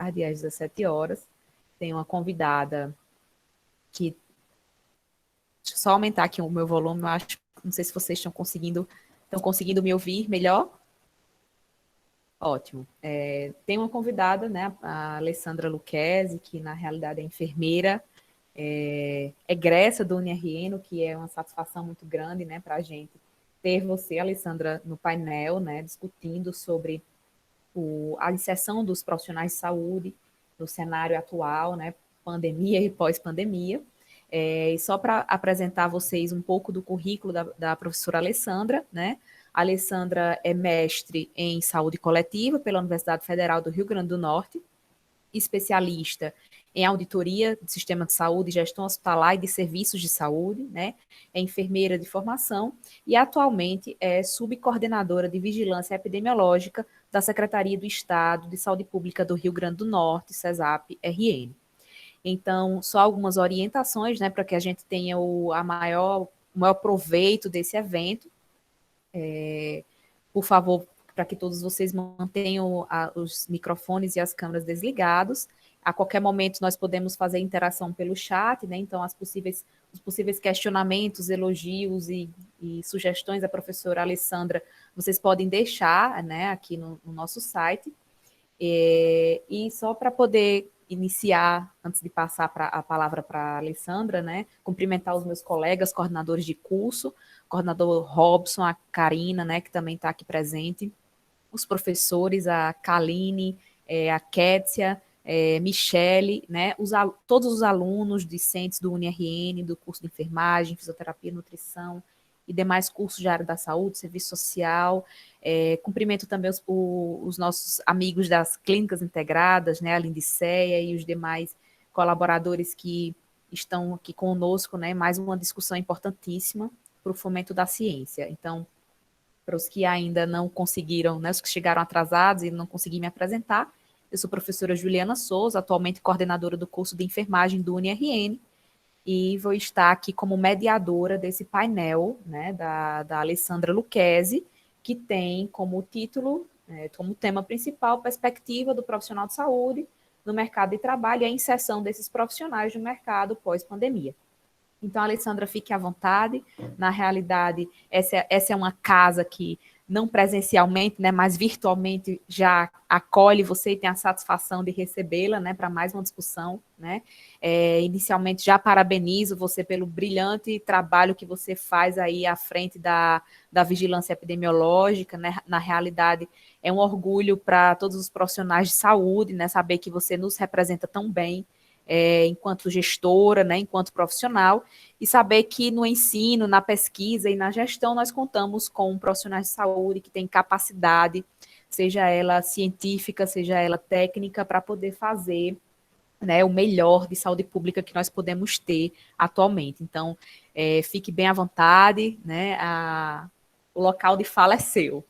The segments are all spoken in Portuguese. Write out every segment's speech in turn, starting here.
tarde, às 17 horas. Tem uma convidada que... Deixa eu só aumentar aqui o meu volume, eu acho, não sei se vocês estão conseguindo me ouvir melhor. Ótimo. Tem uma convidada, né, a Alessandra Lucchesi, que na realidade é enfermeira, egressa do UniRN, que é uma satisfação muito grande, né, para a gente ter você, Alessandra, no painel, né, discutindo sobre a inserção dos profissionais de saúde no cenário atual, né, pandemia e pós-pandemia. E só para apresentar a vocês um pouco do currículo da professora Alessandra, né? A Alessandra é mestre em saúde coletiva pela Universidade Federal do Rio Grande do Norte, especialista em auditoria do sistema de saúde, gestão hospitalar e de serviços de saúde, né? É enfermeira de formação e atualmente é subcoordenadora de vigilância epidemiológica da Secretaria do Estado de Saúde Pública do Rio Grande do Norte, CESAP-RN. Então, só algumas orientações, né, para que a gente tenha o maior proveito desse evento. Por favor, para que todos vocês mantenham os microfones e as câmeras desligados. A qualquer momento nós podemos fazer interação pelo chat, né? Então, os possíveis questionamentos, elogios e sugestões da professora Alessandra, vocês podem deixar, né, aqui no nosso site. E só para poder iniciar, antes de passar a palavra para a Alessandra, né, cumprimentar os meus colegas, coordenadores de curso, coordenador Robson, a Karina, né, que também está aqui presente, os professores, a Kaline, a Kétia, Michele, né, todos os alunos discentes do UniRN, do curso de enfermagem, fisioterapia, nutrição e demais cursos de área da saúde, serviço social. Cumprimento também os nossos amigos das clínicas integradas, né, a Lindiceia e os demais colaboradores que estão aqui conosco, né, mais uma discussão importantíssima para o fomento da ciência. Então, para os que ainda não conseguiram, né, os que chegaram atrasados e não conseguiram me apresentar, eu sou a professora Juliana Souza, atualmente coordenadora do curso de enfermagem do UniRN, e vou estar aqui como mediadora desse painel, né, da Alessandra Lucchesi, que tem como título, como tema principal, perspectiva do profissional de saúde no mercado de trabalho e a inserção desses profissionais no mercado pós-pandemia. Então, Alessandra, fique à vontade. Na realidade, essa é uma casa que não presencialmente, né, mas virtualmente já acolhe você e tem a satisfação de recebê-la, né, para mais uma discussão, né. Inicialmente, já parabenizo você pelo brilhante trabalho que você faz aí à frente da vigilância epidemiológica, né. Na realidade, é um orgulho para todos os profissionais de saúde, né, saber que você nos representa tão bem, enquanto gestora, né, enquanto profissional, e saber que no ensino, na pesquisa e na gestão nós contamos com profissionais de saúde que têm capacidade, seja ela científica, seja ela técnica, para poder fazer, né, o melhor de saúde pública que nós podemos ter atualmente. Então, fique bem à vontade, né, o local de fala é seu.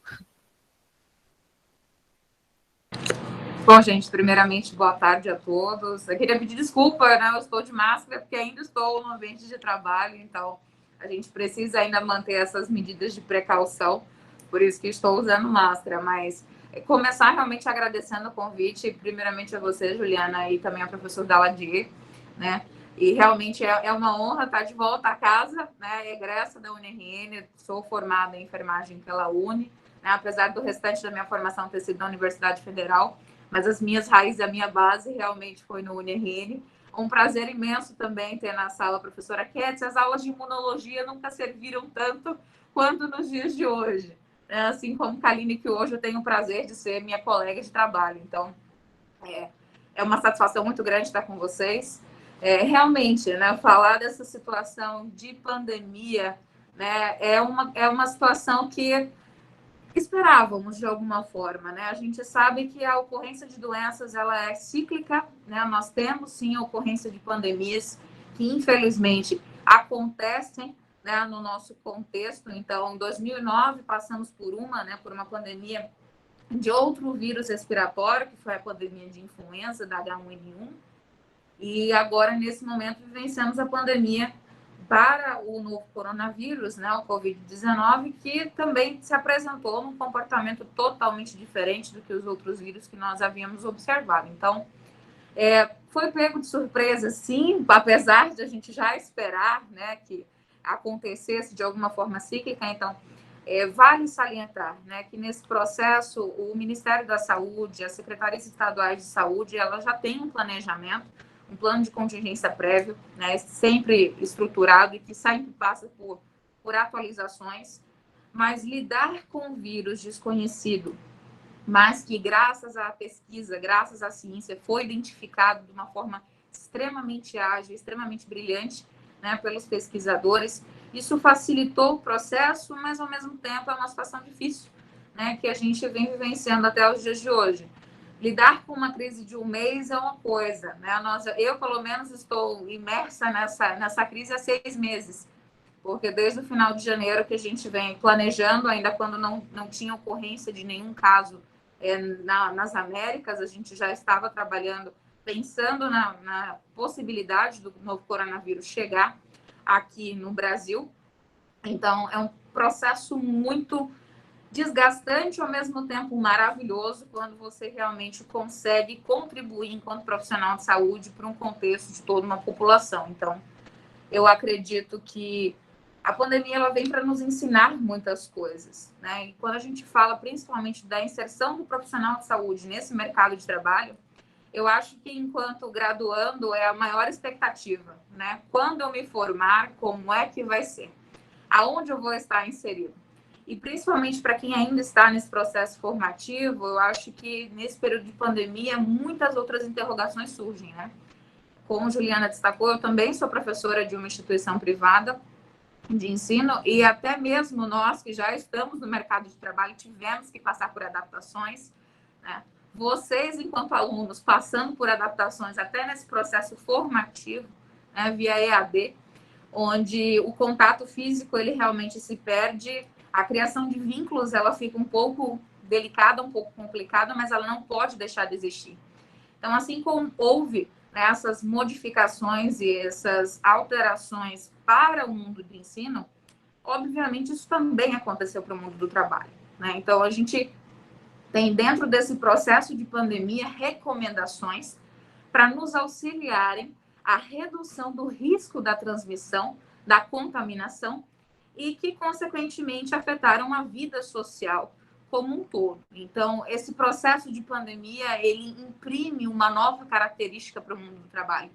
Bom, gente, primeiramente, boa tarde a todos. Eu queria pedir desculpa, né? Eu estou de máscara porque ainda estou no ambiente de trabalho, então a gente precisa ainda manter essas medidas de precaução, por isso que estou usando máscara. Mas começar realmente agradecendo o convite, primeiramente a você, Juliana, e também a professora Daladier, né? E realmente é uma honra estar de volta à casa, né? Egressa da UniRN, sou formada em enfermagem pela Uni, né? Apesar do restante da minha formação ter sido na Universidade Federal, mas as minhas raízes, a minha base realmente foi no UniRN. Um prazer imenso também ter na sala a professora Ketz. As aulas de imunologia nunca serviram tanto quanto nos dias de hoje. Assim como Kaline, que hoje eu tenho o prazer de ser minha colega de trabalho. Então, é uma satisfação muito grande estar com vocês. Realmente, né, falar dessa situação de pandemia, né, é uma situação que esperávamos de alguma forma, né? A gente sabe que a ocorrência de doenças ela é cíclica, né? Nós temos sim a ocorrência de pandemias que infelizmente acontecem, né, no nosso contexto. Então, em 2009 passamos por uma pandemia de outro vírus respiratório, que foi a pandemia de influenza da H1N1, e agora nesse momento vivenciamos a pandemia para o novo coronavírus, né, o Covid-19, que também se apresentou num comportamento totalmente diferente do que os outros vírus que nós havíamos observado. Então, Foi pego de surpresa, sim, apesar de a gente já esperar, né, que acontecesse de alguma forma cíclica. Então, vale salientar, né, que nesse processo o Ministério da Saúde, as secretarias estaduais de saúde, elas já têm um planejamento, um plano de contingência prévio, né, sempre estruturado e que sempre passa por atualizações, mas lidar com um vírus desconhecido, mas que graças à pesquisa, graças à ciência, foi identificado de uma forma extremamente ágil, extremamente brilhante, né, pelos pesquisadores. Isso facilitou o processo, mas ao mesmo tempo é uma situação difícil, né, que a gente vem vivenciando até os dias de hoje. Lidar com uma crise de um mês é uma coisa, né? Eu, pelo menos, estou imersa nessa crise há 6 meses, porque desde o final de janeiro que a gente vem planejando, ainda quando não tinha ocorrência de nenhum caso nas Américas, a gente já estava trabalhando, pensando na possibilidade do novo coronavírus chegar aqui no Brasil. Então, é um processo muito desgastante, ao mesmo tempo maravilhoso, quando você realmente consegue contribuir enquanto profissional de saúde para um contexto de toda uma população. Então, eu acredito que a pandemia ela vem para nos ensinar muitas coisas, né? E quando a gente fala principalmente da inserção do profissional de saúde nesse mercado de trabalho, eu acho que enquanto graduando é a maior expectativa, né? Quando eu me formar, como é que vai ser? Aonde eu vou estar inserido? E principalmente para quem ainda está nesse processo formativo, eu acho que nesse período de pandemia muitas outras interrogações surgem, né? Como Juliana destacou, eu também sou professora de uma instituição privada de ensino e até mesmo nós que já estamos no mercado de trabalho tivemos que passar por adaptações, né? Vocês, enquanto alunos, passando por adaptações até nesse processo formativo, né, via EAD, onde o contato físico ele realmente se perde, a criação de vínculos ela fica um pouco delicada, um pouco complicada, mas ela não pode deixar de existir. Então, assim como houve, né, essas modificações e essas alterações para o mundo do ensino, obviamente isso também aconteceu para o mundo do trabalho, né? Então, a gente tem dentro desse processo de pandemia recomendações para nos auxiliarem a redução do risco da transmissão, da contaminação e que, consequentemente, afetaram a vida social como um todo. Então, esse processo de pandemia, ele imprime uma nova característica para o mundo do trabalho,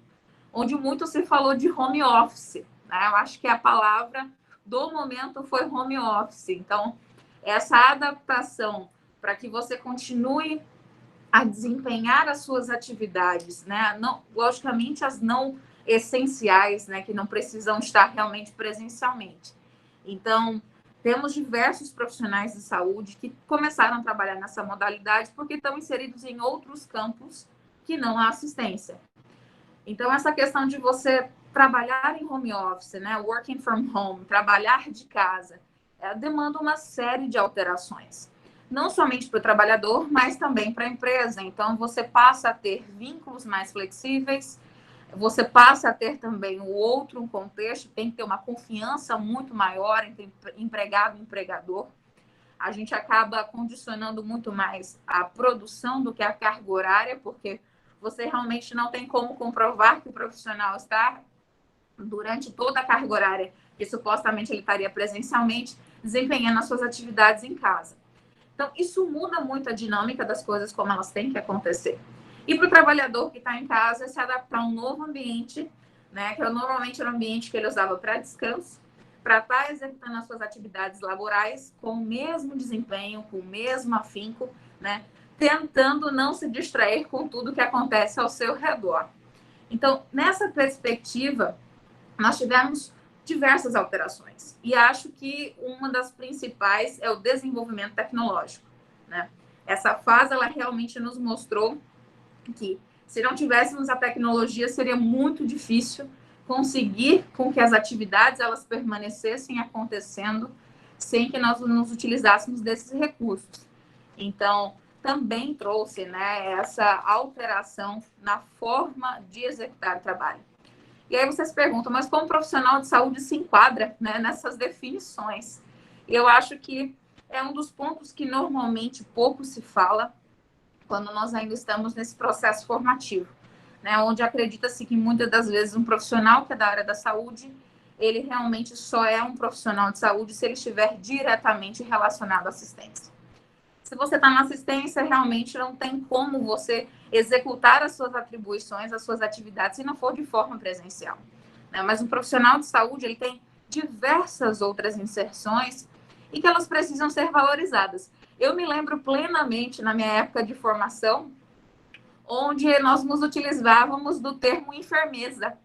onde muito se falou de home office, né? Eu acho que a palavra do momento foi home office. Então, essa adaptação para que você continue a desempenhar as suas atividades, né? Não, logicamente, as não essenciais, né? Que não precisam estar realmente presencialmente. Então, temos diversos profissionais de saúde que começaram a trabalhar nessa modalidade porque estão inseridos em outros campos que não a assistência. Então, essa questão de você trabalhar em home office, né? Working from home, trabalhar de casa, demanda uma série de alterações. Não somente para o trabalhador, mas também para a empresa. Então, você passa a ter vínculos mais flexíveis, você passa a ter também o outro contexto, tem que ter uma confiança muito maior entre empregado e empregador. A gente acaba condicionando muito mais a produção do que a carga horária, porque você realmente não tem como comprovar que o profissional está durante toda a carga horária que supostamente ele estaria presencialmente desempenhando as suas atividades em casa. Então, isso muda muito a dinâmica das coisas como elas têm que acontecer. E para o trabalhador que está em casa, se adaptar a um novo ambiente, né, que normalmente era um ambiente que ele usava para descanso, para estar executando as suas atividades laborais com o mesmo desempenho, com o mesmo afinco, né, tentando não se distrair com tudo que acontece ao seu redor. Então, nessa perspectiva, nós tivemos diversas alterações. E acho que uma das principais é o desenvolvimento tecnológico, né? Essa fase, ela realmente nos mostrou que, se não tivéssemos a tecnologia, seria muito difícil conseguir com que as atividades elas permanecessem acontecendo sem que nós nos utilizássemos desses recursos. Então, também trouxe, né, essa alteração na forma de executar o trabalho. E aí vocês perguntam, mas como profissional de saúde se enquadra, né, nessas definições? Eu acho que é um dos pontos que normalmente pouco se fala quando nós ainda estamos nesse processo formativo. né, onde acredita-se que muitas das vezes um profissional que é da área da saúde, ele realmente só é um profissional de saúde se ele estiver diretamente relacionado à assistência. Se você está na assistência, realmente não tem como você executar as suas atribuições, as suas atividades, se não for de forma presencial, né? Mas um profissional de saúde, ele tem diversas outras inserções e que elas precisam ser valorizadas. Eu me lembro plenamente, na minha época de formação, onde nós nos utilizávamos do termo enfermeza,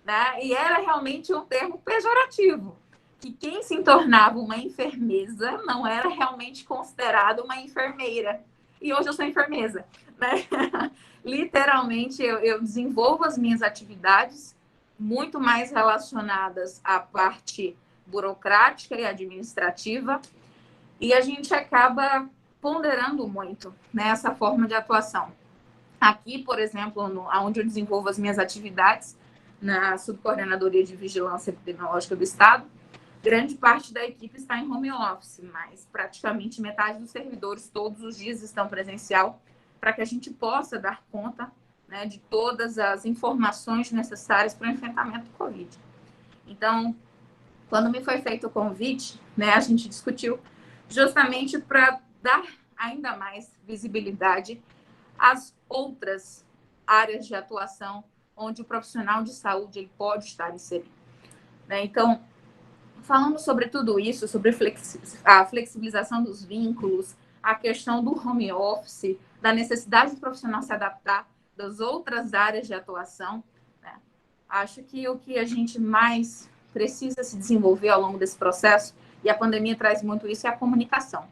né? E era realmente um termo pejorativo, que quem se tornava uma enfermeza não era realmente considerado uma enfermeira. E hoje eu sou enfermeza, né? Literalmente, eu desenvolvo as minhas atividades muito mais relacionadas à parte burocrática e administrativa, e a gente acaba ponderando muito nessa forma de atuação. Aqui, por exemplo, onde eu desenvolvo as minhas atividades, na Subcoordenadoria de Vigilância Epidemiológica do Estado, grande parte da equipe está em home office, mas praticamente metade dos servidores todos os dias estão presencial para que a gente possa dar conta, né, de todas as informações necessárias para o enfrentamento do Covid. Então, quando me foi feito o convite, né, a gente discutiu justamente para dar ainda mais visibilidade às outras áreas de atuação onde o profissional de saúde ele pode estar inserido, né? Então, falando sobre tudo isso, sobre a flexibilização dos vínculos, a questão do home office, da necessidade do profissional se adaptar das outras áreas de atuação, né? Acho que o que a gente mais precisa se desenvolver ao longo desse processo, e a pandemia traz muito isso, é a comunicação.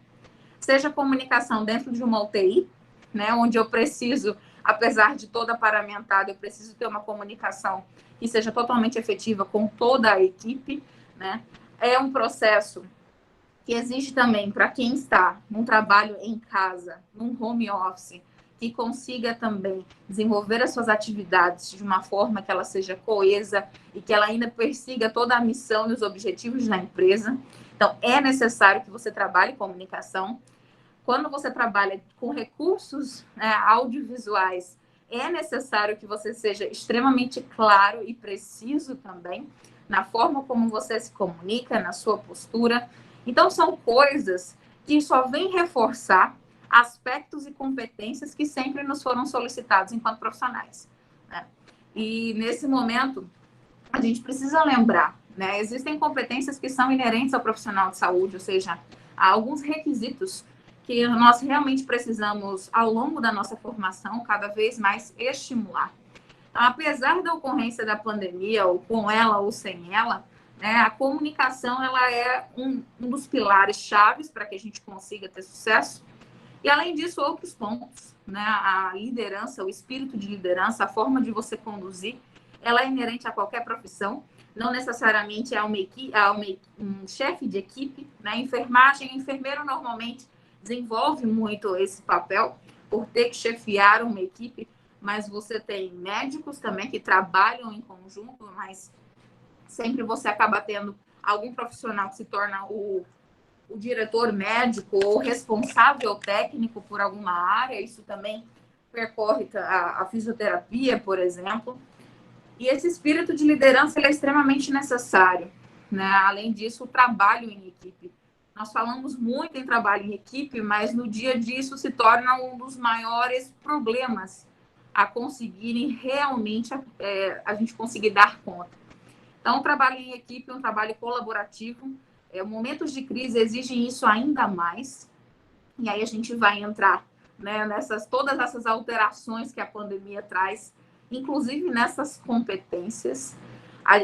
Seja a comunicação dentro de uma UTI, né, onde eu preciso, apesar de toda paramentada, eu preciso ter uma comunicação que seja totalmente efetiva com toda a equipe, né? É um processo que exige também, para quem está num trabalho em casa, num home office, que consiga também desenvolver as suas atividades de uma forma que ela seja coesa e que ela ainda persiga toda a missão e os objetivos da empresa. Então, é necessário que você trabalhe comunicação. Quando você trabalha com recursos, né, audiovisuais, é necessário que você seja extremamente claro e preciso também na forma como você se comunica, na sua postura. Então, são coisas que só vêm reforçar aspectos e competências que sempre nos foram solicitados enquanto profissionais, né? E, nesse momento, a gente precisa lembrar, né, existem competências que são inerentes ao profissional de saúde, ou seja, há alguns requisitos que nós realmente precisamos, ao longo da nossa formação, cada vez mais estimular. Então, apesar da ocorrência da pandemia, ou com ela ou sem ela, né, a comunicação ela é um dos pilares chaves para que a gente consiga ter sucesso. E, além disso, outros pontos, né, a liderança, o espírito de liderança, a forma de você conduzir, ela é inerente a qualquer profissão, não necessariamente a um chefe de equipe, né? Enfermagem, enfermeiro normalmente desenvolve muito esse papel por ter que chefiar uma equipe, mas você tem médicos também que trabalham em conjunto, mas sempre você acaba tendo algum profissional que se torna o diretor médico ou responsável técnico por alguma área. Isso também percorre a fisioterapia, por exemplo. E esse espírito de liderança ele é extremamente necessário, né? Além disso, o trabalho em equipe. Nós falamos muito em trabalho em equipe, mas no dia a dia isso se torna um dos maiores problemas a conseguirem realmente a gente conseguir dar conta. Então, o trabalho em equipe é um trabalho colaborativo. Momentos de crise exigem isso ainda mais. E aí a gente vai entrar, né, todas essas alterações que a pandemia traz, inclusive nessas competências.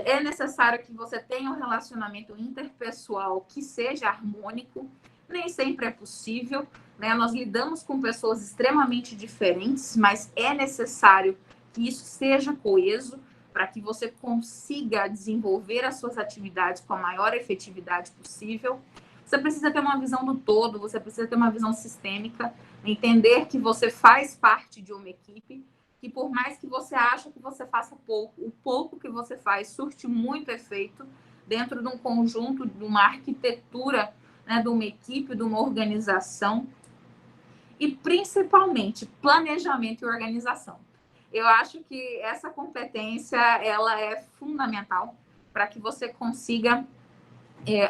É necessário que você tenha um relacionamento interpessoal que seja harmônico. Nem sempre é possível, né? Nós lidamos com pessoas extremamente diferentes, mas é necessário que isso seja coeso para que você consiga desenvolver as suas atividades com a maior efetividade possível. Você precisa ter uma visão do todo, você precisa ter uma visão sistêmica, entender que você faz parte de uma equipe, que por mais que você ache que você faça pouco, o pouco que você faz surte muito efeito dentro de um conjunto, de uma arquitetura, né, de uma equipe, de uma organização, e principalmente planejamento e organização. eu acho que essa competência, ela é fundamental para que você consiga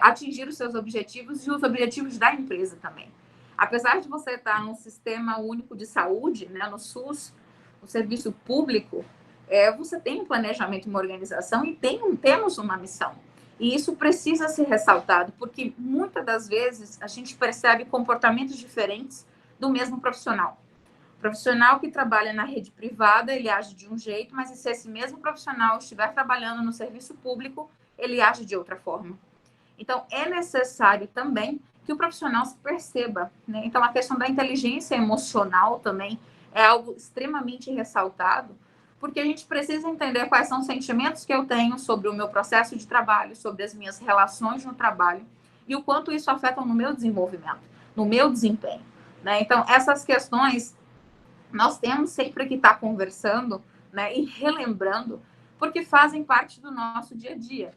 atingir os seus objetivos e os objetivos da empresa também. Apesar de você estar no Sistema Único de Saúde, né, no SUS, o serviço público, você tem um planejamento, uma organização e temos uma missão. E isso precisa ser ressaltado, porque muitas das vezes a gente percebe comportamentos diferentes do mesmo profissional. O profissional que trabalha na rede privada, ele age de um jeito, mas se esse mesmo profissional estiver trabalhando no serviço público, ele age de outra forma. Então, é necessário também que o profissional se perceba, né? Então, a questão da inteligência emocional também é algo extremamente ressaltado, porque a gente precisa entender quais são os sentimentos que eu tenho sobre o meu processo de trabalho, sobre as minhas relações no trabalho e o quanto isso afeta no meu desenvolvimento, no meu desempenho, né? Então, essas questões nós temos sempre que estar conversando, né, e relembrando, porque fazem parte do nosso dia a dia.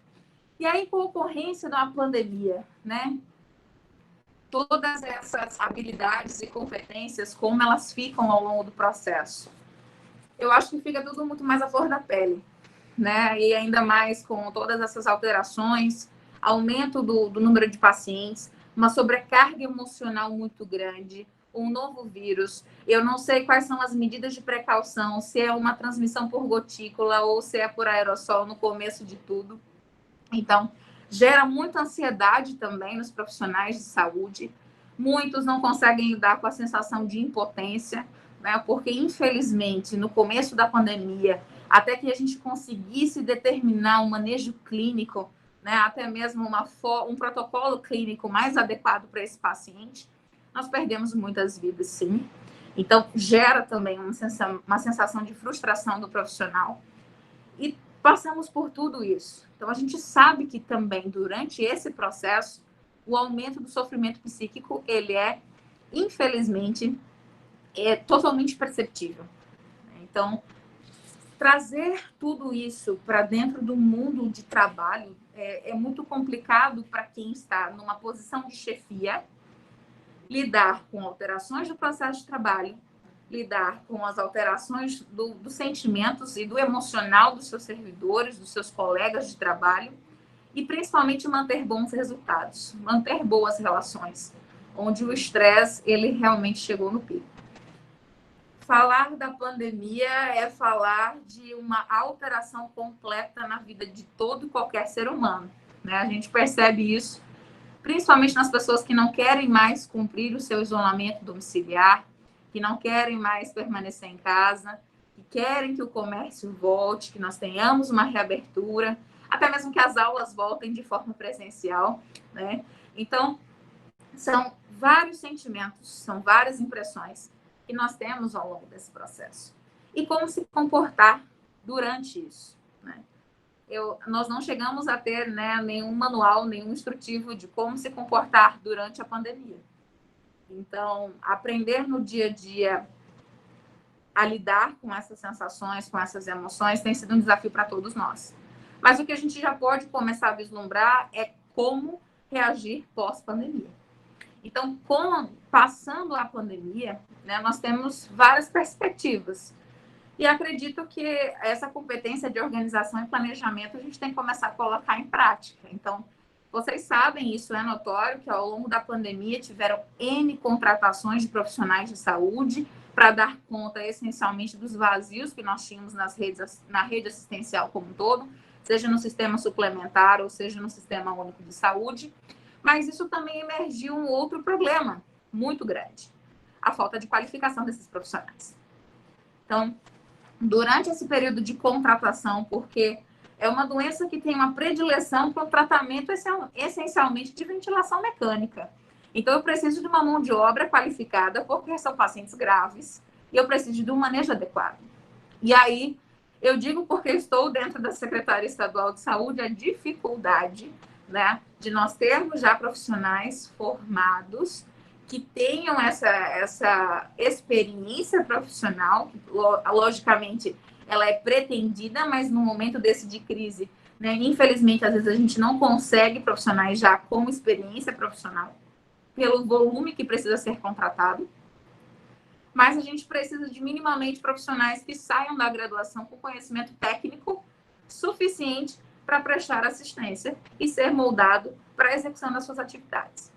E aí, com a ocorrência de uma pandemia, né, todas essas habilidades e competências, como elas ficam ao longo do processo? Eu acho que fica tudo muito mais à flor da pele, né? E ainda mais com todas essas alterações, aumento do número de pacientes, uma sobrecarga emocional muito grande, um novo vírus. Eu não sei quais são as medidas de precaução, se é uma transmissão por gotícula ou se é por aerossol no começo de tudo. Então, gera muita ansiedade também nos profissionais de saúde. Muitos não conseguem lidar com a sensação de impotência, né? Porque, infelizmente, no começo da pandemia, até que a gente conseguisse determinar um manejo clínico, né? Até mesmo um protocolo clínico mais adequado para esse paciente, nós perdemos muitas vidas, sim. Então, gera também uma sensação de frustração do profissional. E passamos por tudo isso. Então, a gente sabe que também, durante esse processo, o aumento do sofrimento psíquico, ele infelizmente, totalmente perceptível. Então, trazer tudo isso para dentro do mundo de trabalho é muito complicado para quem está numa posição de chefia, lidar com alterações do processo de trabalho, lidar com as alterações dos sentimentos e do emocional dos seus servidores, dos seus colegas de trabalho, e principalmente manter bons resultados, manter boas relações, onde o estresse, ele realmente chegou no pico. Falar da pandemia é falar de uma alteração completa na vida de todo e qualquer ser humano, né? A gente percebe isso, principalmente nas pessoas que não querem mais cumprir o seu isolamento domiciliar, que não querem mais permanecer em casa, que querem que o comércio volte, que nós tenhamos uma reabertura, até mesmo que as aulas voltem de forma presencial, né? Então, são vários sentimentos, são várias impressões que nós temos ao longo desse processo. E como se comportar durante isso, né? Nós não chegamos a ter, né, nenhum manual, nenhum instrutivo de como se comportar durante a pandemia. Então, aprender no dia a dia a lidar com essas sensações, com essas emoções, tem sido um desafio para todos nós. Mas o que a gente já pode começar a vislumbrar é como reagir pós-pandemia. Então, passando a pandemia, né, nós temos várias perspectivas. E acredito que essa competência de organização e planejamento a gente tem que começar a colocar em prática. Então, vocês sabem, isso é notório, que ao longo da pandemia tiveram N contratações de profissionais de saúde para dar conta essencialmente dos vazios que nós tínhamos na rede assistencial como um todo, seja no sistema suplementar ou seja no Sistema Único de Saúde. Mas isso também emergiu um outro problema muito grande, a falta de qualificação desses profissionais. Então, durante esse período de contratação, porque é uma doença que tem uma predileção para o tratamento essencialmente de ventilação mecânica. Então, eu preciso de uma mão de obra qualificada, porque são pacientes graves, e eu preciso de um manejo adequado. E aí, eu digo porque estou dentro da Secretaria Estadual de Saúde, a dificuldade, né, de nós termos já profissionais formados que tenham essa experiência profissional, que, logicamente, ela é pretendida, mas no momento desse de crise, né, infelizmente, às vezes a gente não consegue profissionais já com experiência profissional, pelo volume que precisa ser contratado. mas a gente precisa de minimamente profissionais que saiam da graduação com conhecimento técnico suficiente para prestar assistência e ser moldado para a execução das suas atividades.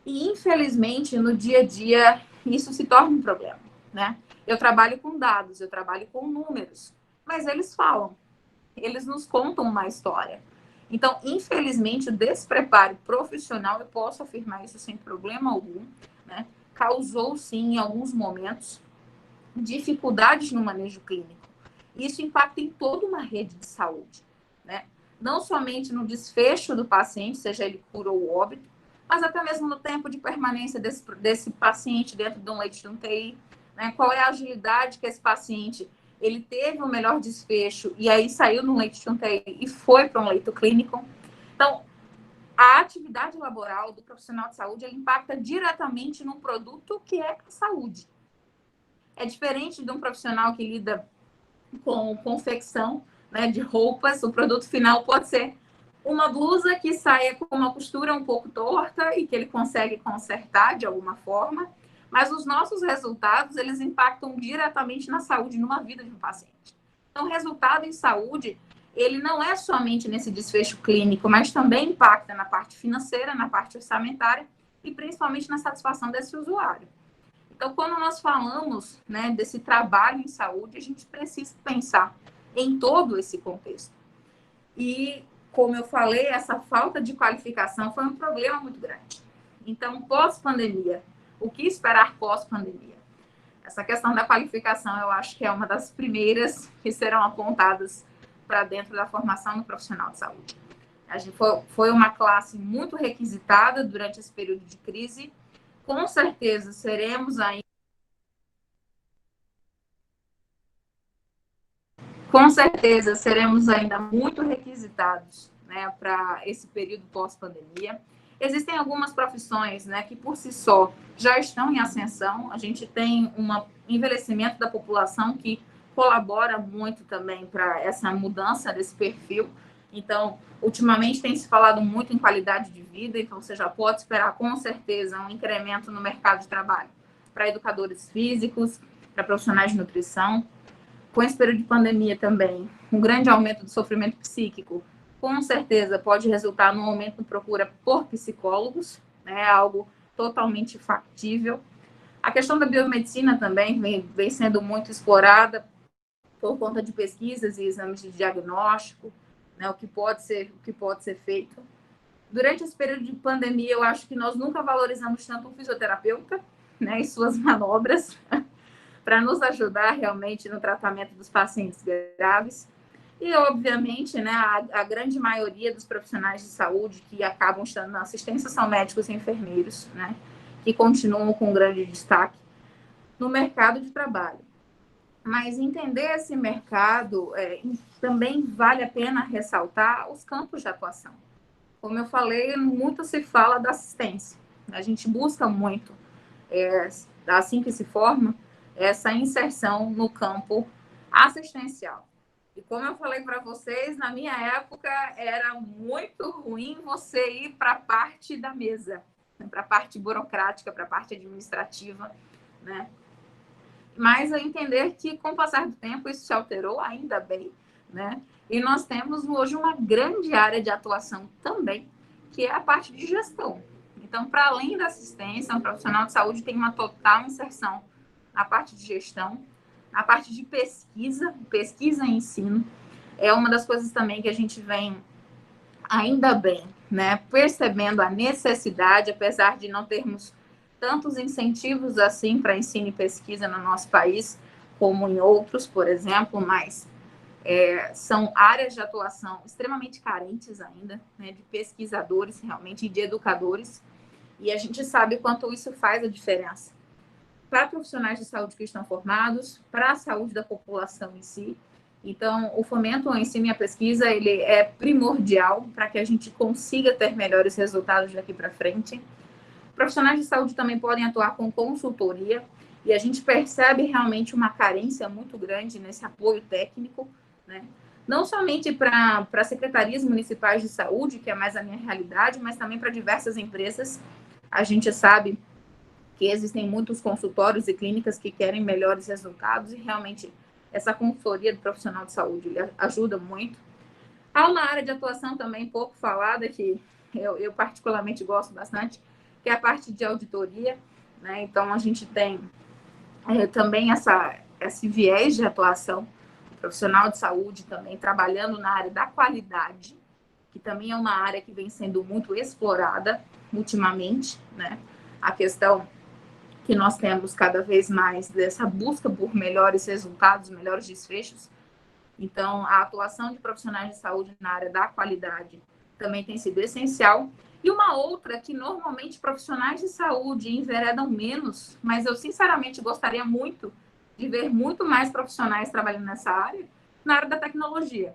E, infelizmente, no dia a dia, isso se torna um problema, né? Eu trabalho com dados, eu trabalho com números, mas eles falam, eles nos contam uma história. Então, infelizmente, o despreparo profissional, eu posso afirmar isso sem problema algum, né? Causou, sim, em alguns momentos, dificuldades no manejo clínico. Isso impacta em toda uma rede de saúde, né? Não somente no desfecho do paciente, seja ele cura ou óbito, mas até mesmo no tempo de permanência desse paciente dentro de um leito de UTI, né? Qual é a agilidade que esse paciente ele teve o melhor desfecho e aí saiu no leito de UTI e foi para um leito clínico. Então, a atividade laboral do profissional de saúde ele impacta diretamente num produto que é a saúde. É diferente de um profissional que lida com confecção, né, de roupas. O produto final pode ser uma blusa que saia com uma costura um pouco torta e que ele consegue consertar de alguma forma, mas os nossos resultados, eles impactam diretamente na saúde, numa vida de um paciente. Então, o resultado em saúde, ele não é somente nesse desfecho clínico, mas também impacta na parte financeira, na parte orçamentária e principalmente na satisfação desse usuário. Então, quando nós falamos, né, desse trabalho em saúde, a gente precisa pensar em todo esse contexto. E, como eu falei, essa falta de qualificação foi um problema muito grande. Então, pós-pandemia, o que esperar pós-pandemia? Essa questão da qualificação, eu acho que é uma das primeiras que serão apontadas para dentro da formação do profissional de saúde. A gente foi uma classe muito requisitada durante esse período de crise. Com certeza seremos ainda. Com certeza seremos ainda muito requisitados, né, para esse período pós-pandemia. Existem algumas profissões, né, que por si só já estão em ascensão. A gente tem um envelhecimento da população que colabora muito também para essa mudança desse perfil. Então, ultimamente tem se falado muito em qualidade de vida, então você já pode esperar com certeza um incremento no mercado de trabalho para educadores físicos, para profissionais de nutrição. Com esse período de pandemia também, um grande aumento do sofrimento psíquico, com certeza pode resultar no aumento de procura por psicólogos, né, algo totalmente factível. A questão da biomedicina também vem sendo muito explorada por conta de pesquisas e exames de diagnóstico, né, o que pode ser feito. Durante esse período de pandemia, eu acho que nós nunca valorizamos tanto o fisioterapeuta, né, e suas manobras, para nos ajudar realmente no tratamento dos pacientes graves. E, obviamente, né, a grande maioria dos profissionais de saúde que acabam estando na assistência são médicos e enfermeiros, né, que continuam com grande destaque no mercado de trabalho. Mas entender esse mercado também vale a pena ressaltar os campos de atuação. Como eu falei, muito se fala da assistência. A gente busca muito, assim que se forma, essa inserção no campo assistencial. E como eu falei para vocês, na minha época era muito ruim você ir para a parte da mesa, né, para a parte burocrática, para a parte administrativa, né? Mas a entender que com o passar do tempo isso se alterou, ainda bem, né? E nós temos hoje uma grande área de atuação também, que é a parte de gestão. Então, para além da assistência, um profissional de saúde tem uma total inserção na parte de gestão, na parte de pesquisa e ensino. É uma das coisas também que a gente vem, ainda bem, né, percebendo a necessidade, apesar de não termos tantos incentivos assim para ensino e pesquisa no nosso país, como em outros, por exemplo, mas são áreas de atuação extremamente carentes ainda, né, de pesquisadores realmente e de educadores, e a gente sabe quanto isso faz a diferença para profissionais de saúde que estão formados, para a saúde da população em si. Então, o fomento ao ensino e à pesquisa, ele é primordial para que a gente consiga ter melhores resultados daqui para frente. Profissionais de saúde também podem atuar com consultoria, e a gente percebe realmente uma carência muito grande nesse apoio técnico, né? Não somente para secretarias municipais de saúde, que é mais a minha realidade, mas também para diversas empresas. A gente sabe que existem muitos consultórios e clínicas que querem melhores resultados, e realmente essa consultoria do profissional de saúde ele ajuda muito. Há uma área de atuação também pouco falada, que eu particularmente gosto bastante, que é a parte de auditoria, né? Então, a gente tem também esse viés de atuação, profissional de saúde também trabalhando na área da qualidade, que também é uma área que vem sendo muito explorada ultimamente, né? A questão que nós temos cada vez mais dessa busca por melhores resultados, melhores desfechos. Então, a atuação de profissionais de saúde na área da qualidade também tem sido essencial. E uma outra que normalmente profissionais de saúde enveredam menos, mas eu sinceramente gostaria muito de ver muito mais profissionais trabalhando nessa área, na área da tecnologia,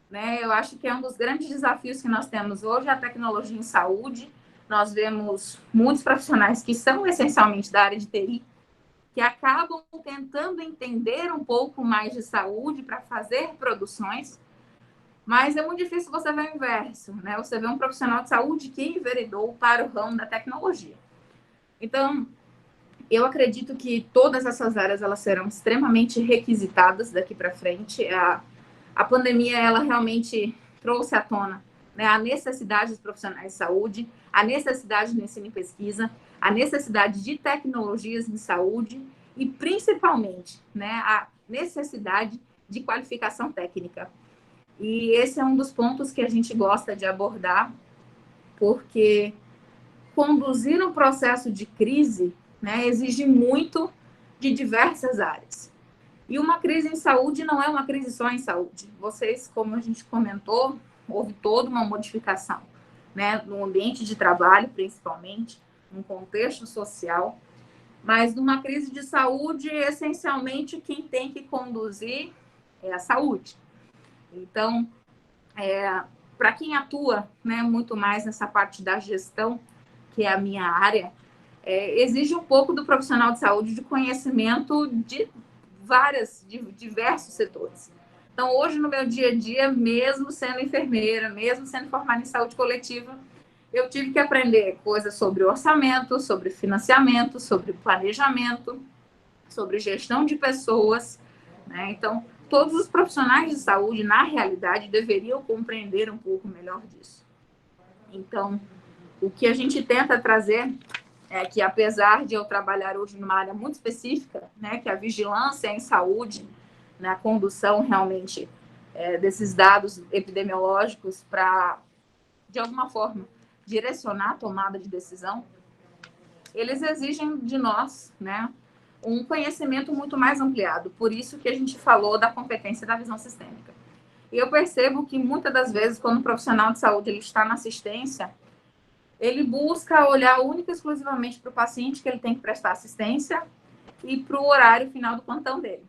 né? Eu acho que é um dos grandes desafios que nós temos hoje, a tecnologia em saúde. Nós vemos muitos profissionais que são essencialmente da área de TI, que acabam tentando entender um pouco mais de saúde para fazer produções, mas é muito difícil você ver o inverso, né? Você vê um profissional de saúde que enveredou para o ramo da tecnologia. Então, eu acredito que todas essas áreas elas serão extremamente requisitadas daqui para frente. A pandemia ela realmente trouxe à tona, né, a necessidade dos profissionais de saúde, a necessidade de ensino e pesquisa, a necessidade de tecnologias em saúde e, principalmente, né, a necessidade de qualificação técnica. E esse é um dos pontos que a gente gosta de abordar, porque conduzir um processo de crise, né, exige muito de diversas áreas. E uma crise em saúde não é uma crise só em saúde. Vocês, como a gente comentou, houve toda uma modificação, né, no ambiente de trabalho, principalmente, no contexto social. Mas numa crise de saúde, essencialmente, quem tem que conduzir é a saúde. Então, para quem atua, né, muito mais nessa parte da gestão, que é a minha área, exige um pouco do profissional de saúde de conhecimento de diversos setores. Então, hoje, no meu dia a dia, mesmo sendo enfermeira, mesmo sendo formada em saúde coletiva, eu tive que aprender coisas sobre orçamento, sobre financiamento, sobre planejamento, sobre gestão de pessoas, né? Então, todos os profissionais de saúde, na realidade, deveriam compreender um pouco melhor disso. Então, o que a gente tenta trazer é que, apesar de eu trabalhar hoje numa área muito específica, né, que é a vigilância em saúde, né, a condução realmente desses dados epidemiológicos para, de alguma forma, direcionar a tomada de decisão, eles exigem de nós, né, um conhecimento muito mais ampliado. Por isso que a gente falou da competência da visão sistêmica. E eu percebo que, muitas das vezes, quando o profissional de saúde ele está na assistência, ele busca olhar única e exclusivamente para o paciente que ele tem que prestar assistência e para o horário final do plantão dele.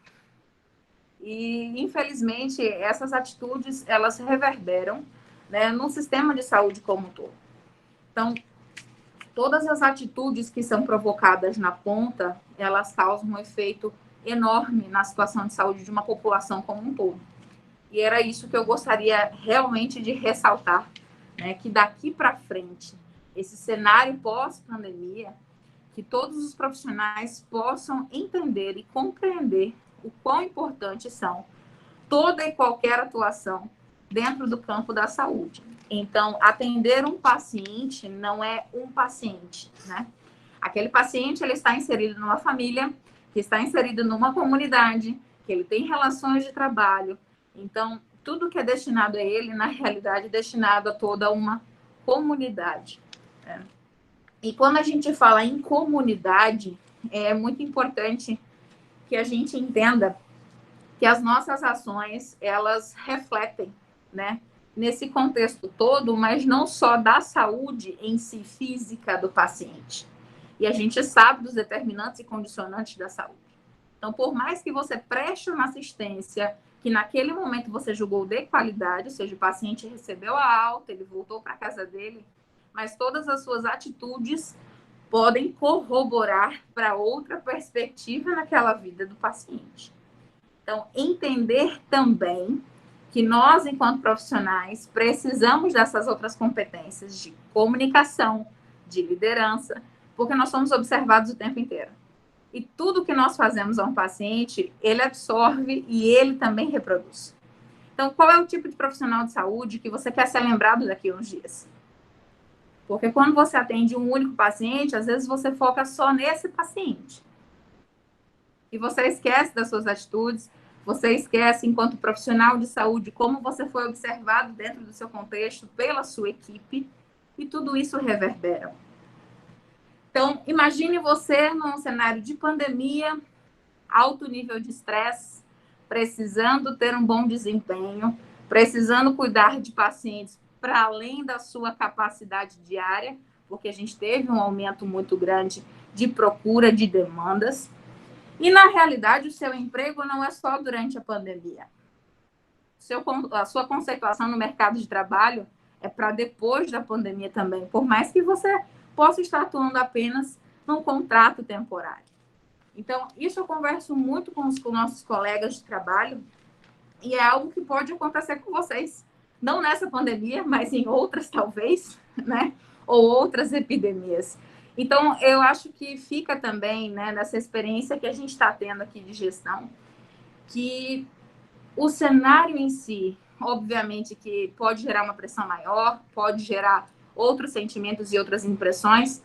E, infelizmente, essas atitudes, elas reverberam, né, no sistema de saúde como um todo. Então, todas as atitudes que são provocadas na ponta, elas causam um efeito enorme na situação de saúde de uma população como um todo. E era isso que eu gostaria realmente de ressaltar, né, que daqui para frente, esse cenário pós-pandemia, que todos os profissionais possam entender e compreender o quão importantes são toda e qualquer atuação dentro do campo da saúde. Então, atender um paciente não é um paciente, né? Aquele paciente, ele está inserido numa família, que está inserido numa comunidade, que ele tem relações de trabalho. Então, tudo que é destinado a ele, na realidade, é destinado a toda uma comunidade. Né? E quando a gente fala em comunidade, é muito importante que a gente entenda que as nossas ações, elas refletem, né, nesse contexto todo, mas não só da saúde em si física do paciente. E a gente sabe dos determinantes e condicionantes da saúde. Então, por mais que você preste uma assistência que naquele momento você julgou de qualidade, ou seja, o paciente recebeu a alta, ele voltou para a casa dele, mas todas as suas atitudes podem corroborar para outra perspectiva naquela vida do paciente. Então, entender também que nós, enquanto profissionais, precisamos dessas outras competências de comunicação, de liderança, porque nós somos observados o tempo inteiro. E tudo que nós fazemos a um paciente, ele absorve e ele também reproduz. Então, qual é o tipo de profissional de saúde que você quer ser lembrado daqui a uns dias? Porque quando você atende um único paciente, às vezes você foca só nesse paciente. E você esquece das suas atitudes, você esquece, enquanto profissional de saúde, como você foi observado dentro do seu contexto, pela sua equipe, e tudo isso reverbera. Então, imagine você num cenário de pandemia, alto nível de estresse, precisando ter um bom desempenho, precisando cuidar de pacientes para além da sua capacidade diária, porque a gente teve um aumento muito grande de procura, de demandas. E, na realidade, o seu emprego não é só durante a pandemia. A sua conceituação no mercado de trabalho é para depois da pandemia também, por mais que você possa estar atuando apenas num contrato temporário. Então, isso eu converso muito com os nossos colegas de trabalho e é algo que pode acontecer com vocês. Não nessa pandemia, mas em outras talvez, né? Ou outras epidemias. Então, eu acho que fica também, né, nessa experiência que a gente está tendo aqui de gestão, que o cenário em si, obviamente que pode gerar uma pressão maior, pode gerar outros sentimentos e outras impressões,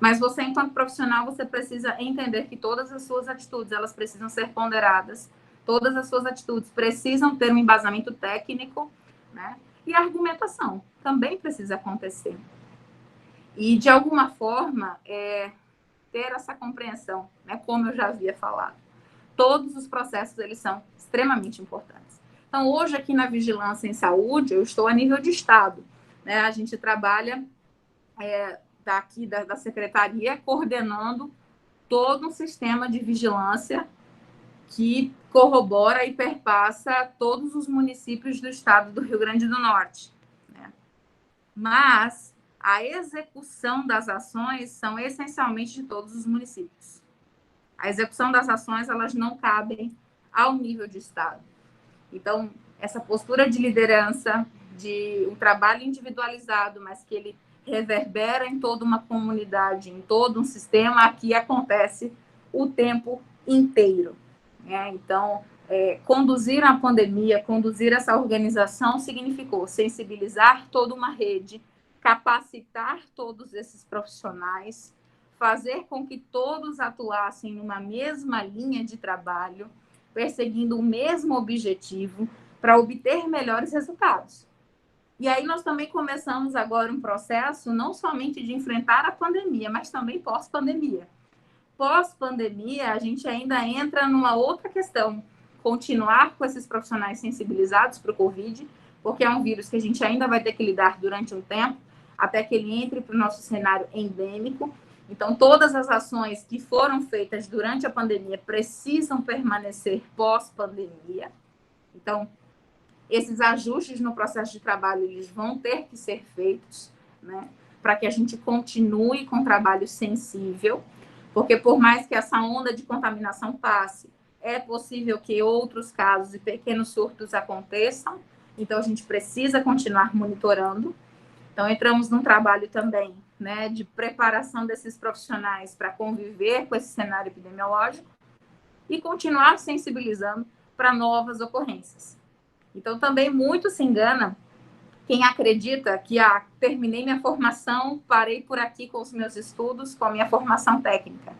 mas você, enquanto profissional, você precisa entender que todas as suas atitudes, elas precisam ser ponderadas, todas as suas atitudes precisam ter um embasamento técnico, né? E a argumentação também precisa acontecer. E, de alguma forma, ter essa compreensão, né? Como eu já havia falado. Todos os processos, eles são extremamente importantes. Então, hoje, aqui na Vigilância em Saúde, eu estou a nível de Estado, né? A gente trabalha daqui da Secretaria, coordenando todo um sistema de vigilância que corrobora e perpassa todos os municípios do estado do Rio Grande do Norte, né? Mas a execução das ações são essencialmente de todos os municípios. A execução das ações, elas não cabem ao nível de estado. Então, essa postura de liderança, de um trabalho individualizado, mas que ele reverbera em toda uma comunidade, em todo um sistema, aqui acontece o tempo inteiro, né? Então, conduzir a pandemia, conduzir essa organização significou sensibilizar toda uma rede, capacitar todos esses profissionais, fazer com que todos atuassem numa mesma linha de trabalho, perseguindo o mesmo objetivo para obter melhores resultados. E aí nós também começamos agora um processo não somente de enfrentar a pandemia, mas também pós-pandemia. Pós-pandemia, a gente ainda entra numa outra questão, continuar com esses profissionais sensibilizados para o Covid, porque é um vírus que a gente ainda vai ter que lidar durante um tempo, até que ele entre para o nosso cenário endêmico. Então, todas as ações que foram feitas durante a pandemia precisam permanecer pós-pandemia. Então, esses ajustes no processo de trabalho, eles vão ter que ser feitos, né, para que a gente continue com um trabalho sensível, porque por mais que essa onda de contaminação passe, é possível que outros casos e pequenos surtos aconteçam, então a gente precisa continuar monitorando. Então, entramos num trabalho também, né, de preparação desses profissionais para conviver com esse cenário epidemiológico e continuar sensibilizando para novas ocorrências. Então, também muito se engana quem acredita que terminei minha formação, parei por aqui com os meus estudos, com a minha formação técnica.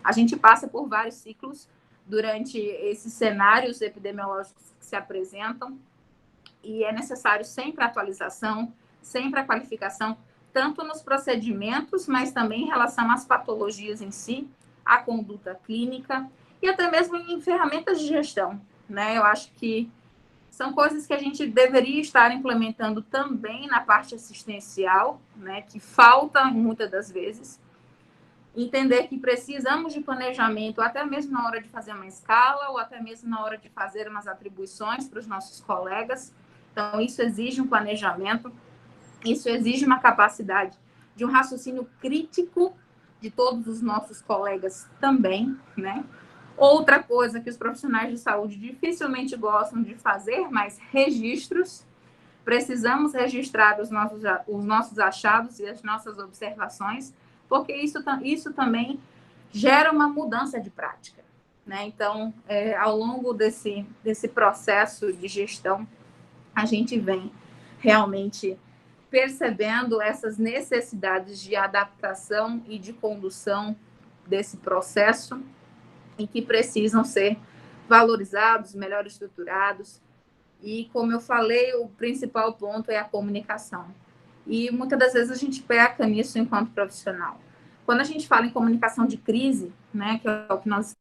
A gente passa por vários ciclos durante esses cenários epidemiológicos que se apresentam e é necessário sempre a atualização, sempre a qualificação, tanto nos procedimentos, mas também em relação às patologias em si, à conduta clínica e até mesmo em ferramentas de gestão, né? Eu acho que são coisas que a gente deveria estar implementando também na parte assistencial, né? Que falta muitas das vezes. Entender que precisamos de planejamento, até mesmo na hora de fazer uma escala, ou até mesmo na hora de fazer umas atribuições para os nossos colegas. Então, isso exige um planejamento, isso exige uma capacidade de um raciocínio crítico de todos os nossos colegas também, né? Outra coisa que os profissionais de saúde dificilmente gostam de fazer, mas registros. Precisamos registrar os nossos achados e as nossas observações, porque isso também gera uma mudança de prática, né? Então, ao longo desse processo de gestão, a gente vem realmente percebendo essas necessidades de adaptação e de condução desse processo e que precisam ser valorizados, melhor estruturados. E, como eu falei, o principal ponto é a comunicação. E muitas das vezes a gente peca nisso enquanto profissional. Quando a gente fala em comunicação de crise, né, que é o que nós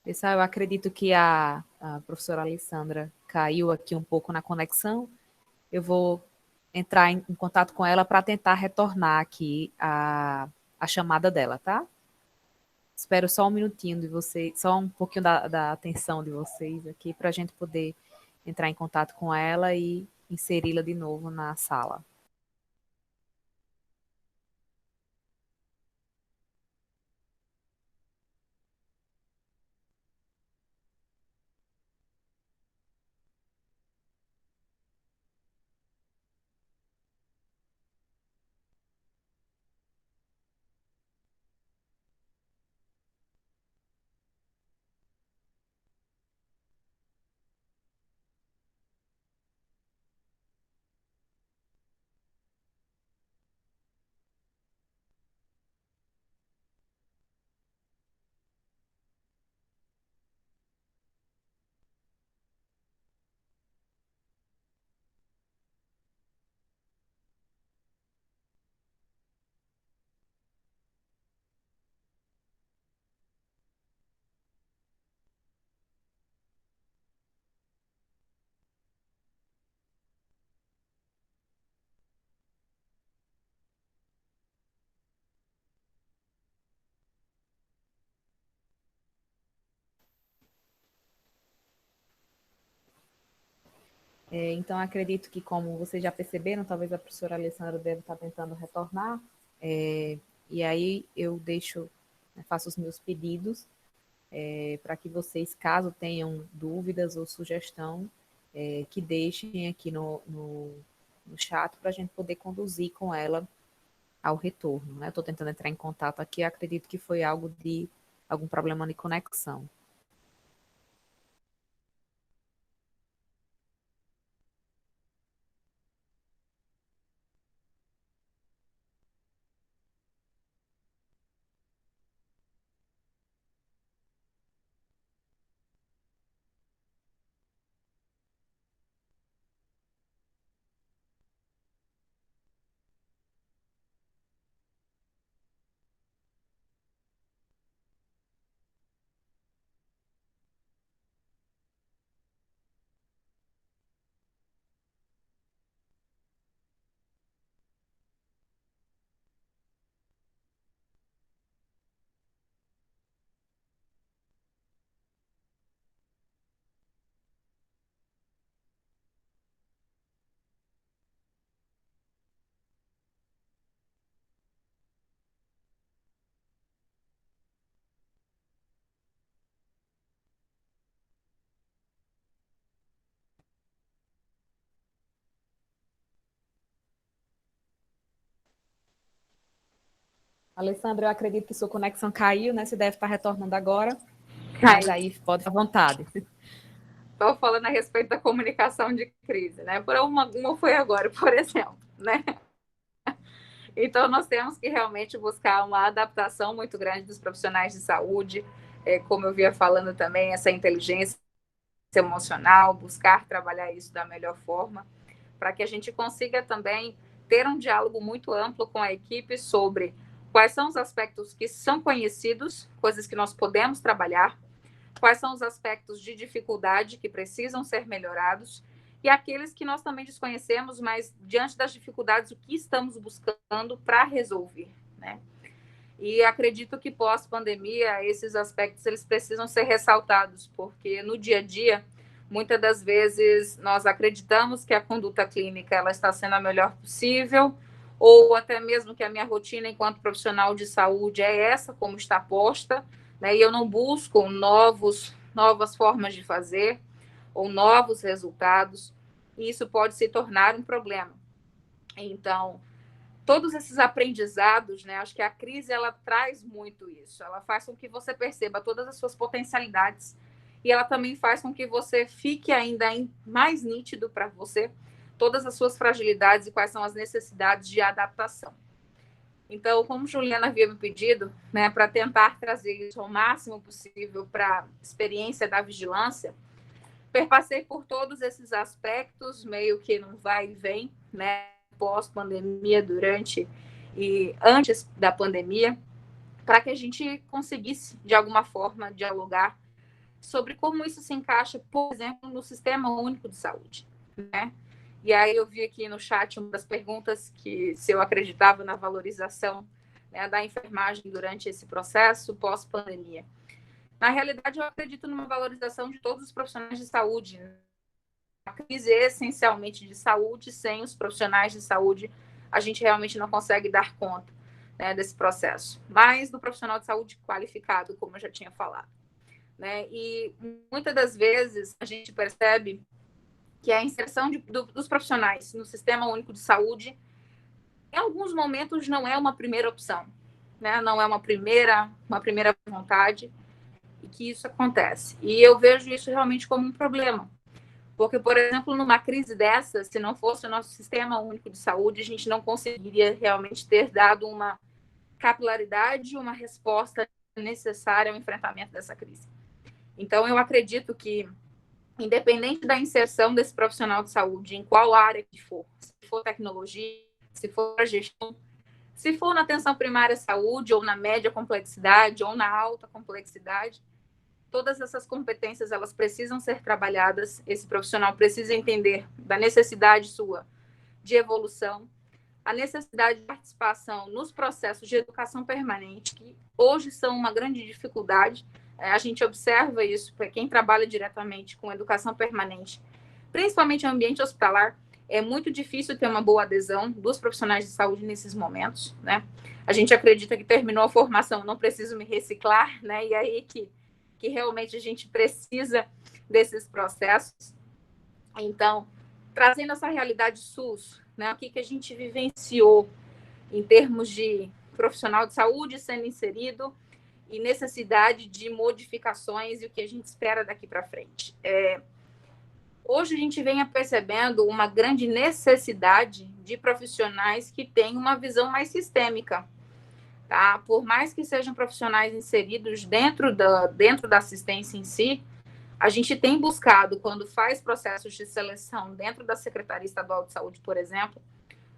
Pessoal, eu acredito que a professora Alessandra caiu aqui um pouco na conexão. Eu vou entrar em contato com ela para tentar retornar aqui a chamada dela, tá? Espero só um minutinho de vocês, só um pouquinho da atenção de vocês aqui para a gente poder entrar em contato com ela e inseri-la de novo na sala. Então, acredito que, como vocês já perceberam, talvez a professora Alessandra deve estar tentando retornar, e aí eu deixo, faço os meus pedidos para que vocês, caso tenham dúvidas ou sugestão, que deixem aqui no chat para a gente poder conduzir com ela ao retorno. Né? Estou tentando entrar em contato aqui, acredito que foi algum problema de conexão. Alessandra, eu acredito que sua conexão caiu, né? Você deve estar retornando agora. Mas aí pode ficar à vontade. Estou falando a respeito da comunicação de crise, né? Por uma foi agora, por exemplo, né? Então, nós temos que realmente buscar uma adaptação muito grande dos profissionais de saúde, como eu via falando também, essa inteligência emocional, buscar trabalhar isso da melhor forma, para que a gente consiga também ter um diálogo muito amplo com a equipe sobre quais são os aspectos que são conhecidos, coisas que nós podemos trabalhar, quais são os aspectos de dificuldade que precisam ser melhorados e aqueles que nós também desconhecemos, mas diante das dificuldades, o que estamos buscando para resolver, né? E acredito que pós-pandemia, esses aspectos eles precisam ser ressaltados, porque no dia a dia, muitas das vezes, nós acreditamos que a conduta clínica ela está sendo a melhor possível, ou até mesmo que a minha rotina enquanto profissional de saúde é essa, como está posta, né? E eu não busco novas formas de fazer ou novos resultados, e isso pode se tornar um problema. Então, todos esses aprendizados, né, acho que a crise ela traz muito isso, ela faz com que você perceba todas as suas potencialidades e ela também faz com que você fique ainda mais nítido para você todas as suas fragilidades e quais são as necessidades de adaptação. Então, como Juliana havia me pedido, né, para tentar trazer isso ao máximo possível para a experiência da vigilância, perpassei por todos esses aspectos, meio que não vai e vem, né, pós-pandemia, durante e antes da pandemia, para que a gente conseguisse, de alguma forma, dialogar sobre como isso se encaixa, por exemplo, no Sistema Único de Saúde, né? E aí eu vi aqui no chat uma das perguntas que se eu acreditava na valorização, né, da enfermagem durante esse processo pós-pandemia. Na realidade, eu acredito numa valorização de todos os profissionais de saúde. A crise é essencialmente de saúde, sem os profissionais de saúde, a gente realmente não consegue dar conta, né, desse processo. Mas do profissional de saúde qualificado, como eu já tinha falado, né? E muitas das vezes a gente percebe que a inserção dos profissionais no Sistema Único de Saúde, em alguns momentos, não é uma primeira opção, né? Não é uma primeira vontade, e que isso acontece. E eu vejo isso realmente como um problema. Porque, por exemplo, numa crise dessa, se não fosse o nosso Sistema Único de Saúde, a gente não conseguiria realmente ter dado uma capilaridade, uma resposta necessária ao enfrentamento dessa crise. Então, eu acredito que, independente da inserção desse profissional de saúde, em qual área que for, se for tecnologia, se for a gestão, se for na atenção primária à saúde, ou na média complexidade, ou na alta complexidade, todas essas competências elas precisam ser trabalhadas. Esse profissional precisa entender da necessidade sua de evolução, a necessidade de participação nos processos de educação permanente, que hoje são uma grande dificuldade. A gente observa isso para quem trabalha diretamente com educação permanente, principalmente no ambiente hospitalar. É muito difícil ter uma boa adesão dos profissionais de saúde nesses momentos, né? A gente acredita que terminou a formação, não preciso me reciclar, né? E aí que realmente a gente precisa desses processos. Então, trazendo essa realidade SUS, né, o que a gente vivenciou em termos de profissional de saúde sendo inserido e necessidade de modificações e o que a gente espera daqui para frente. Hoje a gente vem percebendo uma grande necessidade de profissionais que têm uma visão mais sistêmica. Tá? Por mais que sejam profissionais inseridos dentro da assistência em si, a gente tem buscado, quando faz processos de seleção dentro da Secretaria Estadual de Saúde, por exemplo,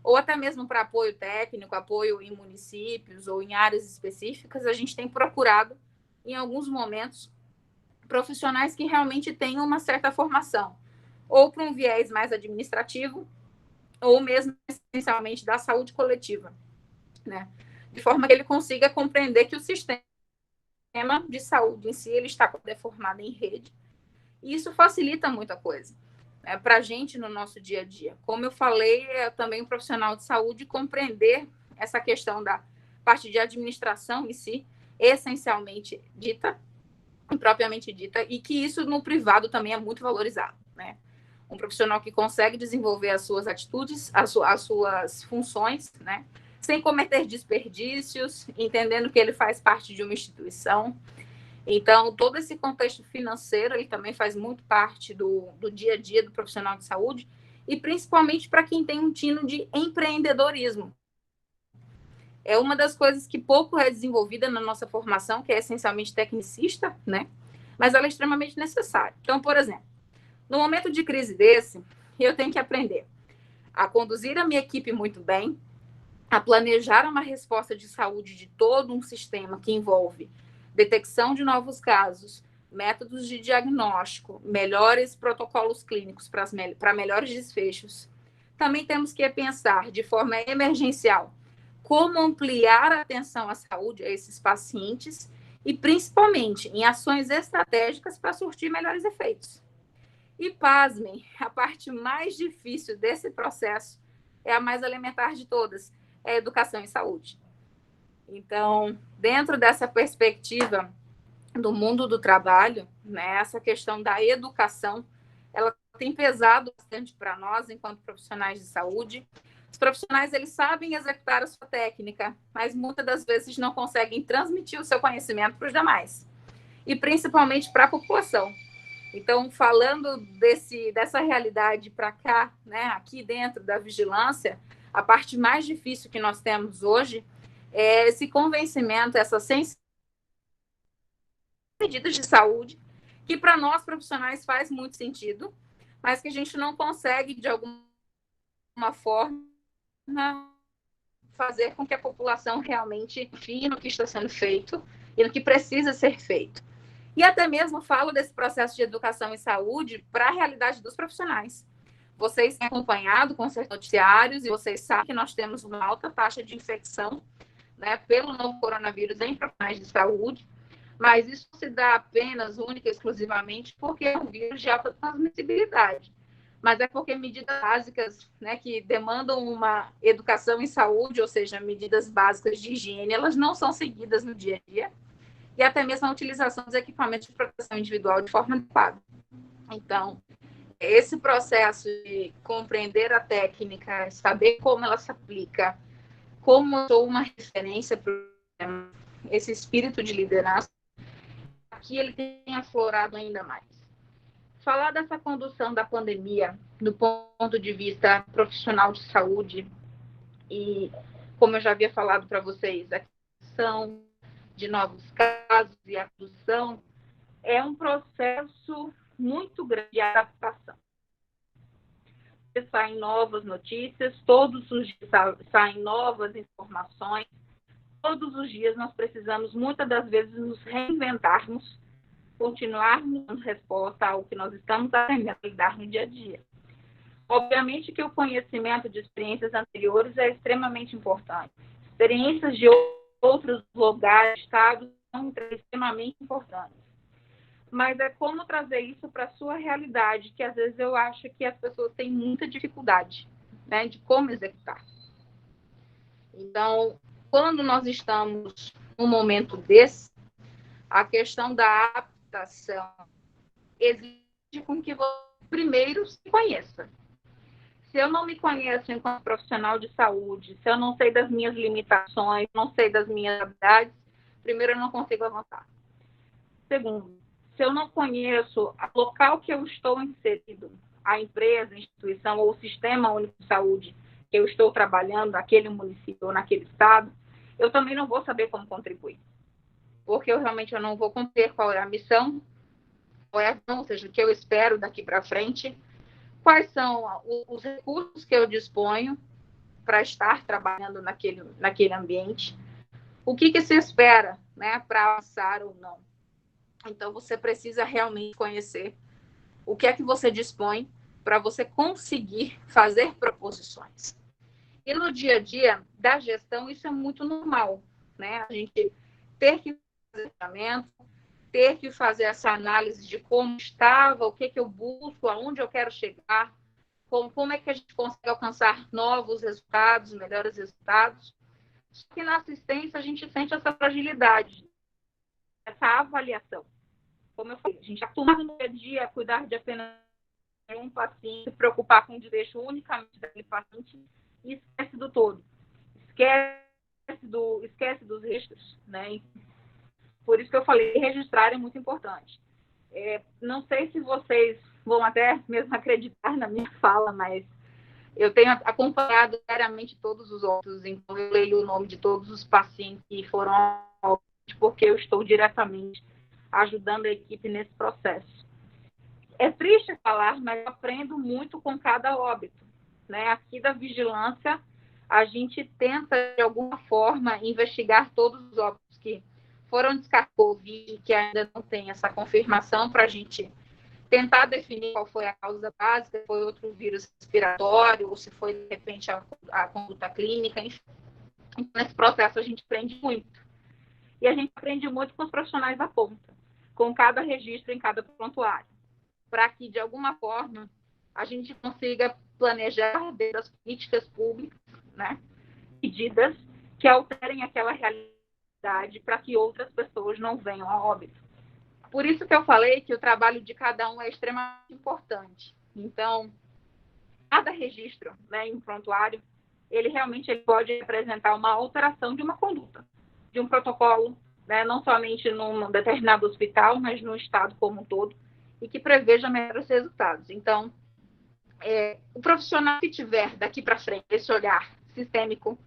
ou até mesmo para apoio técnico, apoio em municípios ou em áreas específicas, a gente tem procurado, em alguns momentos, profissionais que realmente tenham uma certa formação, ou para um viés mais administrativo, ou mesmo essencialmente da saúde coletiva, né? De forma que ele consiga compreender que o sistema de saúde em si ele está deformado em rede, e isso facilita muita coisa, né, para a gente no nosso dia a dia. Como eu falei, também um profissional de saúde compreender essa questão da parte de administração em si, essencialmente dita, propriamente dita, e que isso no privado também é muito valorizado, né? Um profissional que consegue desenvolver as suas atitudes, as suas funções, né, sem cometer desperdícios, entendendo que ele faz parte de uma instituição. Então, todo esse contexto financeiro, ele também faz muito parte do dia a dia do profissional de saúde, e principalmente para quem tem um tino de empreendedorismo. É uma das coisas que pouco é desenvolvida na nossa formação, que é essencialmente tecnicista, né? Mas ela é extremamente necessária. Então, por exemplo, no momento de crise desse, eu tenho que aprender a conduzir a minha equipe muito bem, a planejar uma resposta de saúde de todo um sistema que envolve detecção de novos casos, métodos de diagnóstico, melhores protocolos clínicos para melhores desfechos. Também temos que pensar de forma emergencial como ampliar a atenção à saúde a esses pacientes e, principalmente, em ações estratégicas para surtir melhores efeitos. E, pasmem, a parte mais difícil desse processo é a mais elementar de todas, é a educação em saúde. Então, dentro dessa perspectiva, do mundo do trabalho, né, essa questão da educação, ela tem pesado bastante para nós, enquanto profissionais de saúde. Os profissionais, eles sabem executar a sua técnica, mas muitas das vezes não conseguem transmitir o seu conhecimento para os demais, e principalmente para a população. Então, falando dessa realidade para cá, né, aqui dentro da vigilância, a parte mais difícil que nós temos hoje é esse convencimento, essa sensibilidade medidas de saúde, que para nós profissionais faz muito sentido, mas que a gente não consegue, de alguma forma, fazer com que a população realmente confie no que está sendo feito e no que precisa ser feito. E até mesmo falo desse processo de educação em saúde para a realidade dos profissionais. Vocês têm acompanhado com certos noticiários e vocês sabem que nós temos uma alta taxa de infecção, né, pelo novo coronavírus em profissionais de saúde, mas isso se dá apenas, única e exclusivamente, porque é um vírus de alta transmissibilidade. Mas é porque medidas básicas, né, que demandam uma educação em saúde, ou seja, medidas básicas de higiene, elas não são seguidas no dia a dia, e até mesmo a utilização dos equipamentos de proteção individual de forma adequada. Então, esse processo de compreender a técnica, saber como ela se aplica, como eu sou uma referência para esse espírito de liderança, aqui ele tem aflorado ainda mais. Falar dessa condução da pandemia do ponto de vista profissional de saúde e, como eu já havia falado para vocês, a questão de novos casos e a produção é um processo muito grande de adaptação. Saem novas notícias, todos os dias saem novas informações, todos os dias nós precisamos, muitas das vezes, nos reinventarmos, continuarmos dando resposta ao que nós estamos aprendendo a lidar no dia a dia. Obviamente que o conhecimento de experiências anteriores é extremamente importante. Experiências de outros lugares, estados, são extremamente importantes. Mas é como trazer isso para a sua realidade, que às vezes eu acho que as pessoas têm muita dificuldade, né, de como executar. Então, quando nós estamos num momento desse, a questão da adaptação exige com que você primeiro se conheça. Se eu não me conheço enquanto profissional de saúde, se eu não sei das minhas limitações, não sei das minhas habilidades, primeiro eu não consigo avançar. Segundo, se eu não conheço o local que eu estou inserido, a empresa, a instituição ou o sistema único de saúde que eu estou trabalhando, naquele município ou naquele estado, eu também não vou saber como contribuir. Porque eu não vou compreender qual é a missão, ou seja, o que eu espero daqui para frente, quais são os recursos que eu disponho para estar trabalhando naquele ambiente, o que se espera, né, para avançar ou não. Então, você precisa realmente conhecer o que é que você dispõe para você conseguir fazer proposições. E no dia a dia da gestão, isso é muito normal, né? A gente ter que fazer planejamento, ter que fazer essa análise de como estava, o que eu busco, aonde eu quero chegar, como é que a gente consegue alcançar novos resultados, melhores resultados. Só que na assistência a gente sente essa fragilidade, essa avaliação. Como eu falei, a gente acostuma no dia a dia a cuidar de apenas um paciente, se preocupar com o desfecho unicamente daquele paciente e esquece do todo. Esquece dos registros, né? Por isso que eu falei, registrar é muito importante. Não sei se vocês vão até mesmo acreditar na minha fala, mas eu tenho acompanhado diariamente todos os óbitos, então eu leio o nome de todos os pacientes que foram óbitos, porque eu estou diretamente ajudando a equipe nesse processo. É triste falar, mas eu aprendo muito com cada óbito, né? Aqui da vigilância, a gente tenta, de alguma forma, investigar todos os óbitos que foram descartados Covid, que ainda não tem essa confirmação para a gente tentar definir qual foi a causa básica, se foi outro vírus respiratório, ou se foi, de repente, a conduta clínica, enfim. Então, nesse processo, a gente aprende muito. E a gente aprende muito com os profissionais da ponta, com cada registro em cada prontuário, para que, de alguma forma, a gente consiga planejar dentro das políticas públicas, né, medidas que alterem aquela realidade para que outras pessoas não venham a óbito. Por isso que eu falei que o trabalho de cada um é extremamente importante. Então, cada registro, né, em prontuário, ele pode representar uma alteração de uma conduta, de um protocolo, né, não somente num determinado hospital, mas no estado como um todo, e que preveja melhores resultados. Então, o profissional que tiver daqui para frente esse olhar sistêmico,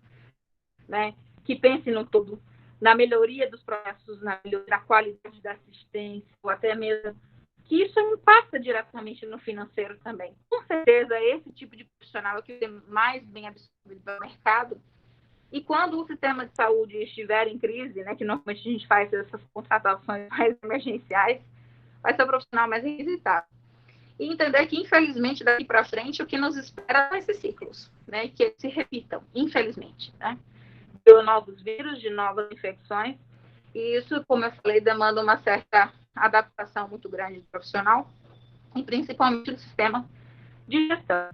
né, que pense no todo, na melhoria dos processos, na melhoria da qualidade da assistência, ou até mesmo que isso impacta diretamente no financeiro também. Com certeza, esse tipo de profissional é o que tem mais bem absorvido pelo mercado. E quando o sistema de saúde estiver em crise, né, que normalmente a gente faz essas contratações mais emergenciais, vai ser o profissional mais requisitado. E entender que, infelizmente, daqui para frente, o que nos espera são esses ciclos, né, que eles se repitam, infelizmente, né? De novos vírus, de novas infecções. E isso, como eu falei, demanda uma certa adaptação muito grande do profissional e principalmente do sistema de gestão.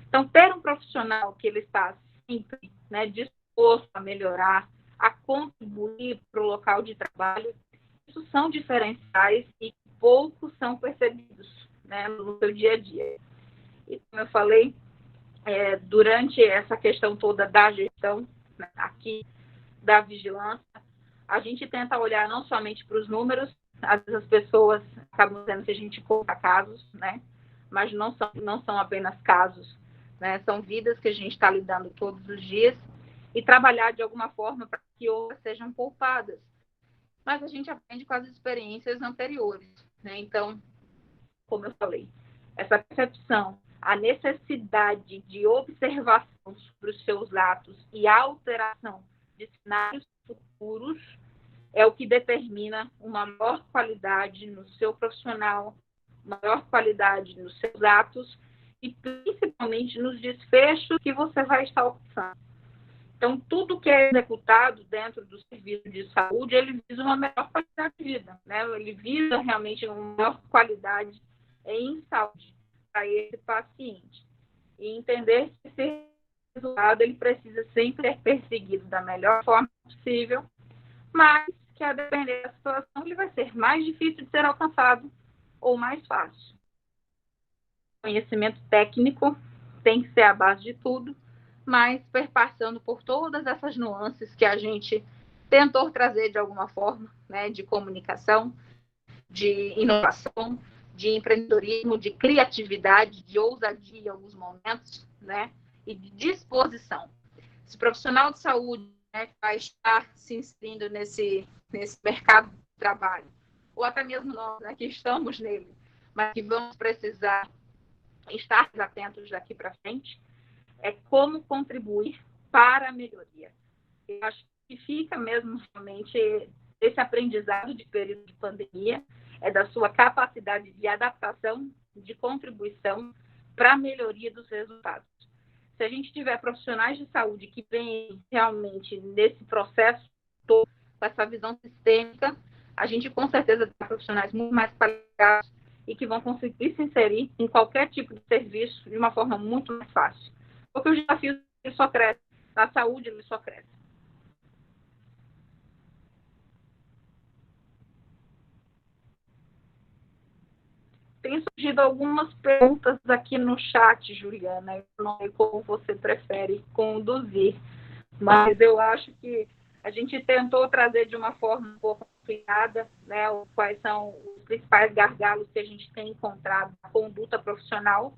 Então, ter um profissional que ele está sempre, né, disposto a melhorar, a contribuir para o local de trabalho, isso são diferenciais e poucos são percebidos, né, no seu dia a dia. E, como eu falei, durante essa questão toda da gestão, né, aqui da vigilância, a gente tenta olhar não somente para os números, às vezes as pessoas acabam dizendo que a gente conta casos, né? Mas não são apenas casos, né? São vidas que a gente está lidando todos os dias e trabalhar de alguma forma para que outras sejam poupadas. Mas a gente aprende com as experiências anteriores, né? Então, como eu falei, essa percepção, a necessidade de observação sobre os seus atos e alteração de cenários futuros é o que determina uma maior qualidade no seu profissional, maior qualidade nos seus atos e principalmente nos desfechos que você vai estar alcançando. Então, tudo que é executado dentro do serviço de saúde, ele visa uma melhor qualidade de vida, né? Ele visa realmente uma maior qualidade em saúde para esse paciente. E entender que esse resultado ele precisa sempre ser perseguido da melhor forma possível, mas que a depender da situação ele vai ser mais difícil de ser alcançado ou mais fácil. O conhecimento técnico tem que ser a base de tudo, mas perpassando por todas essas nuances que a gente tentou trazer de alguma forma, né, de comunicação, de inovação, de empreendedorismo, de criatividade, de ousadia em alguns momentos, né, e de disposição. Esse profissional de saúde, né, que vai estar se inserindo nesse mercado de trabalho, ou até mesmo nós, né, que estamos nele, mas que vamos precisar estar atentos daqui para frente, é como contribuir para a melhoria. Eu acho que fica mesmo realmente esse aprendizado de período de pandemia, é da sua capacidade de adaptação, de contribuição para a melhoria dos resultados. Se a gente tiver profissionais de saúde que vêm realmente nesse processo todo, com essa visão sistêmica, a gente com certeza tem profissionais muito mais qualificados e que vão conseguir se inserir em qualquer tipo de serviço de uma forma muito mais fácil. Porque os desafios só crescem, a saúde ele só cresce. Tem surgido algumas perguntas aqui no chat, Juliana. Eu não sei como você prefere conduzir, mas eu acho que a gente tentou trazer de uma forma um pouco ampliada, né, quais são os principais gargalos que a gente tem encontrado na conduta profissional,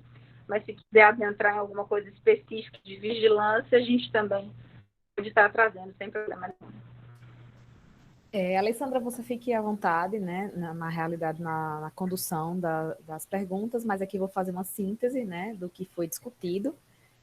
mas se quiser adentrar em alguma coisa específica de vigilância, a gente também pode estar trazendo, sem problema nenhum. Alessandra, você fique à vontade, né, na realidade, na condução das perguntas, mas aqui vou fazer uma síntese, né, do que foi discutido,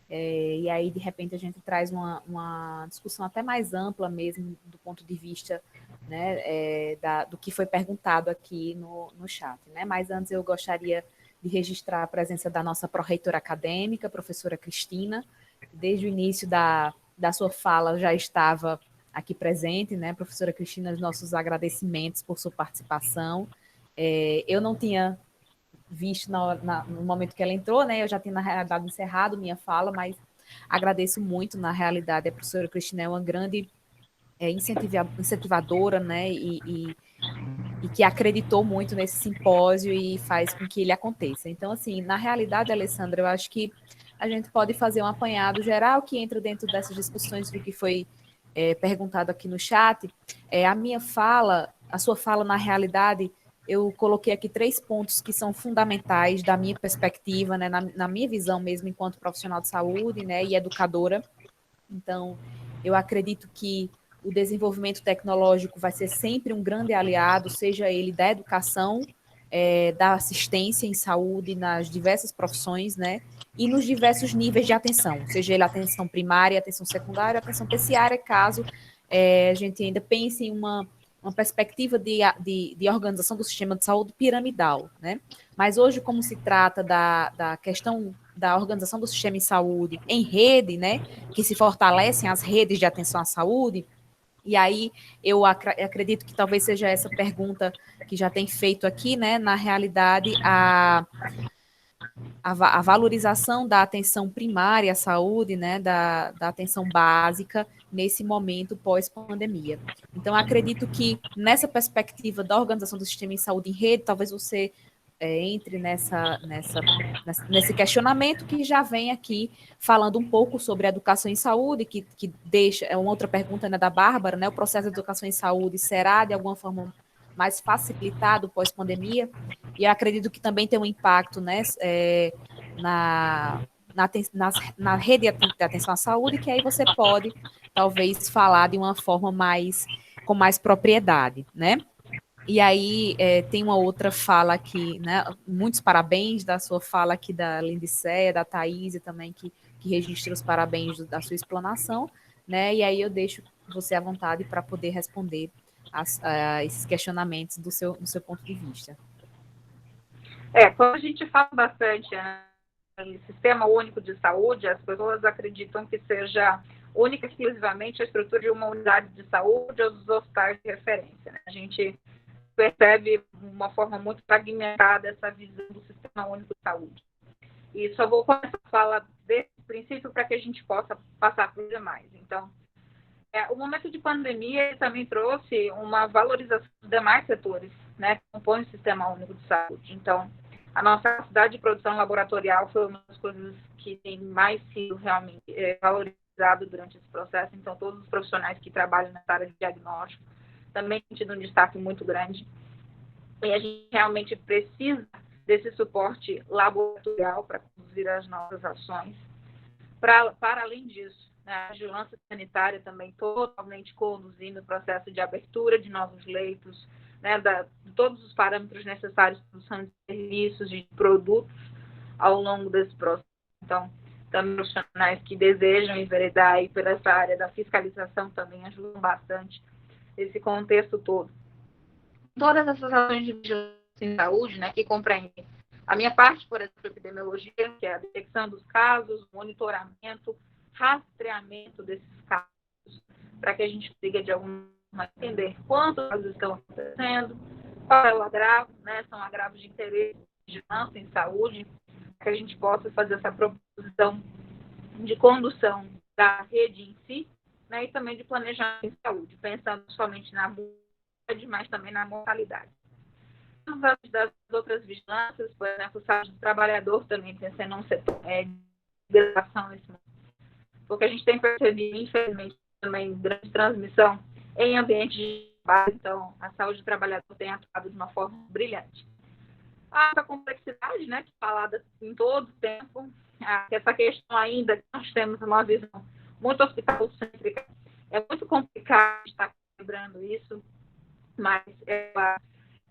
e aí, de repente, a gente traz uma discussão até mais ampla mesmo, do ponto de vista, né, do que foi perguntado aqui no chat, né, mas antes eu gostaria de registrar a presença da nossa pró-reitora acadêmica, professora Cristina, desde o início da sua fala já estava aqui presente, né, professora Cristina, os nossos agradecimentos por sua participação. Eu não tinha visto no momento que ela entrou, né, eu já tinha, na realidade, encerrado minha fala, mas agradeço muito, na realidade, a professora Cristina é uma grande incentivadora, né, e que acreditou muito nesse simpósio e faz com que ele aconteça. Então, assim, na realidade, Alessandra, eu acho que a gente pode fazer um apanhado geral que entra dentro dessas discussões do que foi perguntado aqui no chat. A sua fala, na realidade, eu coloquei aqui 3 pontos que são fundamentais da minha perspectiva, né, na minha visão mesmo, enquanto profissional de saúde, né, e educadora. Então, eu acredito que o desenvolvimento tecnológico vai ser sempre um grande aliado, seja ele da educação, da assistência em saúde nas diversas profissões, né? E nos diversos níveis de atenção, seja ele atenção primária, atenção secundária, atenção terciária, caso a gente ainda pense em uma perspectiva de organização do sistema de saúde piramidal, né? Mas hoje, como se trata da questão da organização do sistema em saúde em rede, né? Que se fortalecem as redes de atenção à saúde, e aí eu acredito que talvez seja essa pergunta que já tem feito aqui, né? Na realidade, a valorização da atenção primária à saúde, né? Da atenção básica nesse momento pós-pandemia. Então, acredito que nessa perspectiva da organização do sistema em saúde em rede, talvez você entre nesse questionamento que já vem aqui falando um pouco sobre a educação em saúde, que deixa, uma outra pergunta, né, da Bárbara, né, o processo de educação em saúde será, de alguma forma, mais facilitado pós-pandemia? E eu acredito que também tem um impacto, né, na rede de atenção à saúde, que aí você pode, talvez, falar de uma forma com mais propriedade, né? E aí tem uma outra fala aqui, né? Muitos parabéns da sua fala aqui da Lindicéia, da Thaís também, que registra os parabéns da sua explanação, né? E aí eu deixo você à vontade para poder responder esses questionamentos do seu ponto de vista. Quando a gente fala bastante em sistema único de saúde, as pessoas acreditam que seja única e exclusivamente a estrutura de uma unidade de saúde ou dos hospitais de referência, né? A gente percebe de uma forma muito fragmentada essa visão do Sistema Único de Saúde. E só vou começar a falar desse princípio para que a gente possa passar para os demais. Então, o momento de pandemia também trouxe uma valorização dos demais setores, né, que compõem o Sistema Único de Saúde. Então, a nossa capacidade de produção laboratorial foi uma das coisas que tem mais sido realmente valorizado durante esse processo. Então, todos os profissionais que trabalham nessa área de diagnóstico também tem tido um destaque muito grande. E a gente realmente precisa desse suporte laboratorial para conduzir as nossas ações. Para além disso, né, a vigilância sanitária também totalmente conduzindo o processo de abertura de novos leitos, né, de todos os parâmetros necessários para produção de serviços e de produtos ao longo desse processo. Então, também os profissionais que desejam enveredar aí por essa área da fiscalização também ajudam bastante esse contexto todo. Todas essas ações de vigilância em saúde, né, que compreendem a minha parte, por exemplo, epidemiologia, que é a detecção dos casos, monitoramento, rastreamento desses casos, para que a gente consiga, de alguma forma, entender quantos casos estão acontecendo, qual é o agravo, né, são agravos de interesse de vigilância em saúde, para que a gente possa fazer essa proposição de condução da rede em si, né, e também de planejamento em saúde, pensando somente na mortalidade, mas também na mortalidade. Das outras vigilâncias, por exemplo, o saúde do trabalhador também tem sendo um setor de graduação nesse momento. Porque a gente tem percebido, infelizmente, também grande transmissão em ambiente de trabalho, então a saúde do trabalhador tem atuado de uma forma brilhante. A complexidade, né, que é falada em todo o tempo, essa questão ainda que nós temos uma visão muito hospital-cêntrica, é muito complicado estar lembrando isso, mas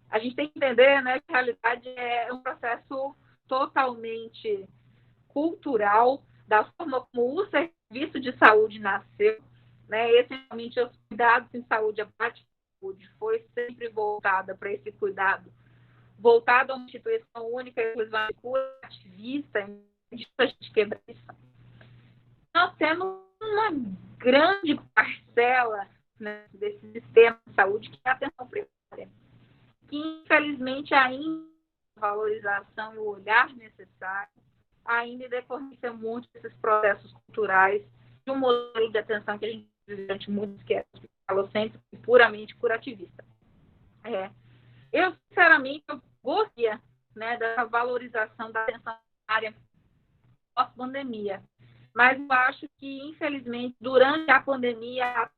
a gente tem que entender, né, que a realidade é um processo totalmente cultural, da forma como o serviço de saúde nasceu, né, essencialmente os cuidados em saúde, a prática de saúde foi sempre voltada para esse cuidado, voltado a uma instituição única, exclusivamente ativista, a gente quebra isso. Nós temos uma grande parcela, né, desse sistema de saúde que é a atenção primária, que infelizmente ainda a valorização e o olhar necessário ainda decorrem muito desses processos culturais de um modelo de atenção que a gente vive durante muitos que é falocêntrico e puramente curativista. Eu, sinceramente, eu gostaria, né, da valorização da atenção primária pós-pandemia, mas eu acho que, infelizmente, durante a pandemia, a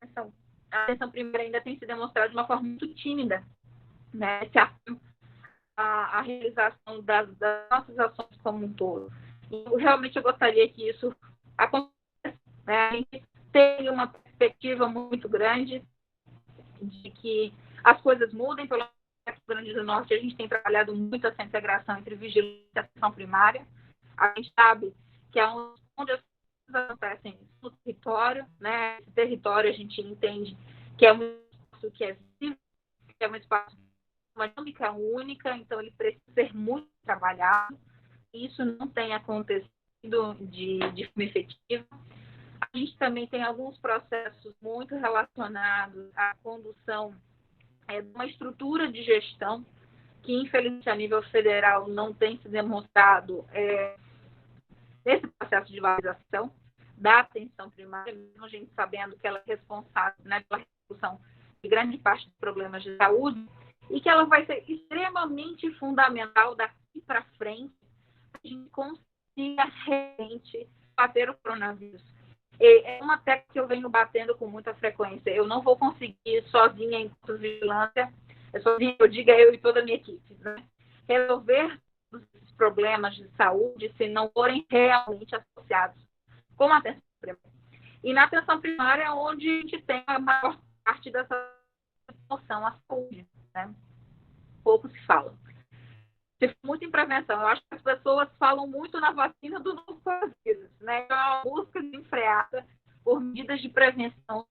atenção primária ainda tem se demonstrado de uma forma muito tímida, né, a realização das nossas ações como um todo. E realmente eu gostaria que isso acontecesse, né? A gente tem uma perspectiva muito grande de que as coisas mudem. Pelo Rio Grande do Norte, a gente tem trabalhado muito essa integração entre vigilância e atenção primária. A gente sabe que é onde as coisas acontecem no território, né? Esse território a gente entende que é um espaço que é visível, que é um espaço uma dinâmica única, então ele precisa ser muito trabalhado. Isso não tem acontecido de forma efetiva. A gente também tem alguns processos muito relacionados à condução de uma estrutura de gestão que, infelizmente, a nível federal não tem se demonstrado nesse processo de valorização da atenção primária, mesmo a gente sabendo que ela é responsável, né, pela resolução de grande parte dos problemas de saúde, e que ela vai ser extremamente fundamental daqui para frente para a gente consiga realmente bater o coronavírus. É uma tecla que eu venho batendo com muita frequência. Eu não vou conseguir sozinha, enquanto vigilância, sozinha, eu digo, eu e toda a minha equipe, né, resolver os problemas de saúde se não forem realmente associados com a atenção primária. E na atenção primária é onde a gente tem a maior parte dessa promoção à saúde, né? Pouco se fala. Se for muito em prevenção, eu acho que as pessoas falam muito na vacina do novo coronavírus, né? É uma busca desenfreada por medidas de prevenção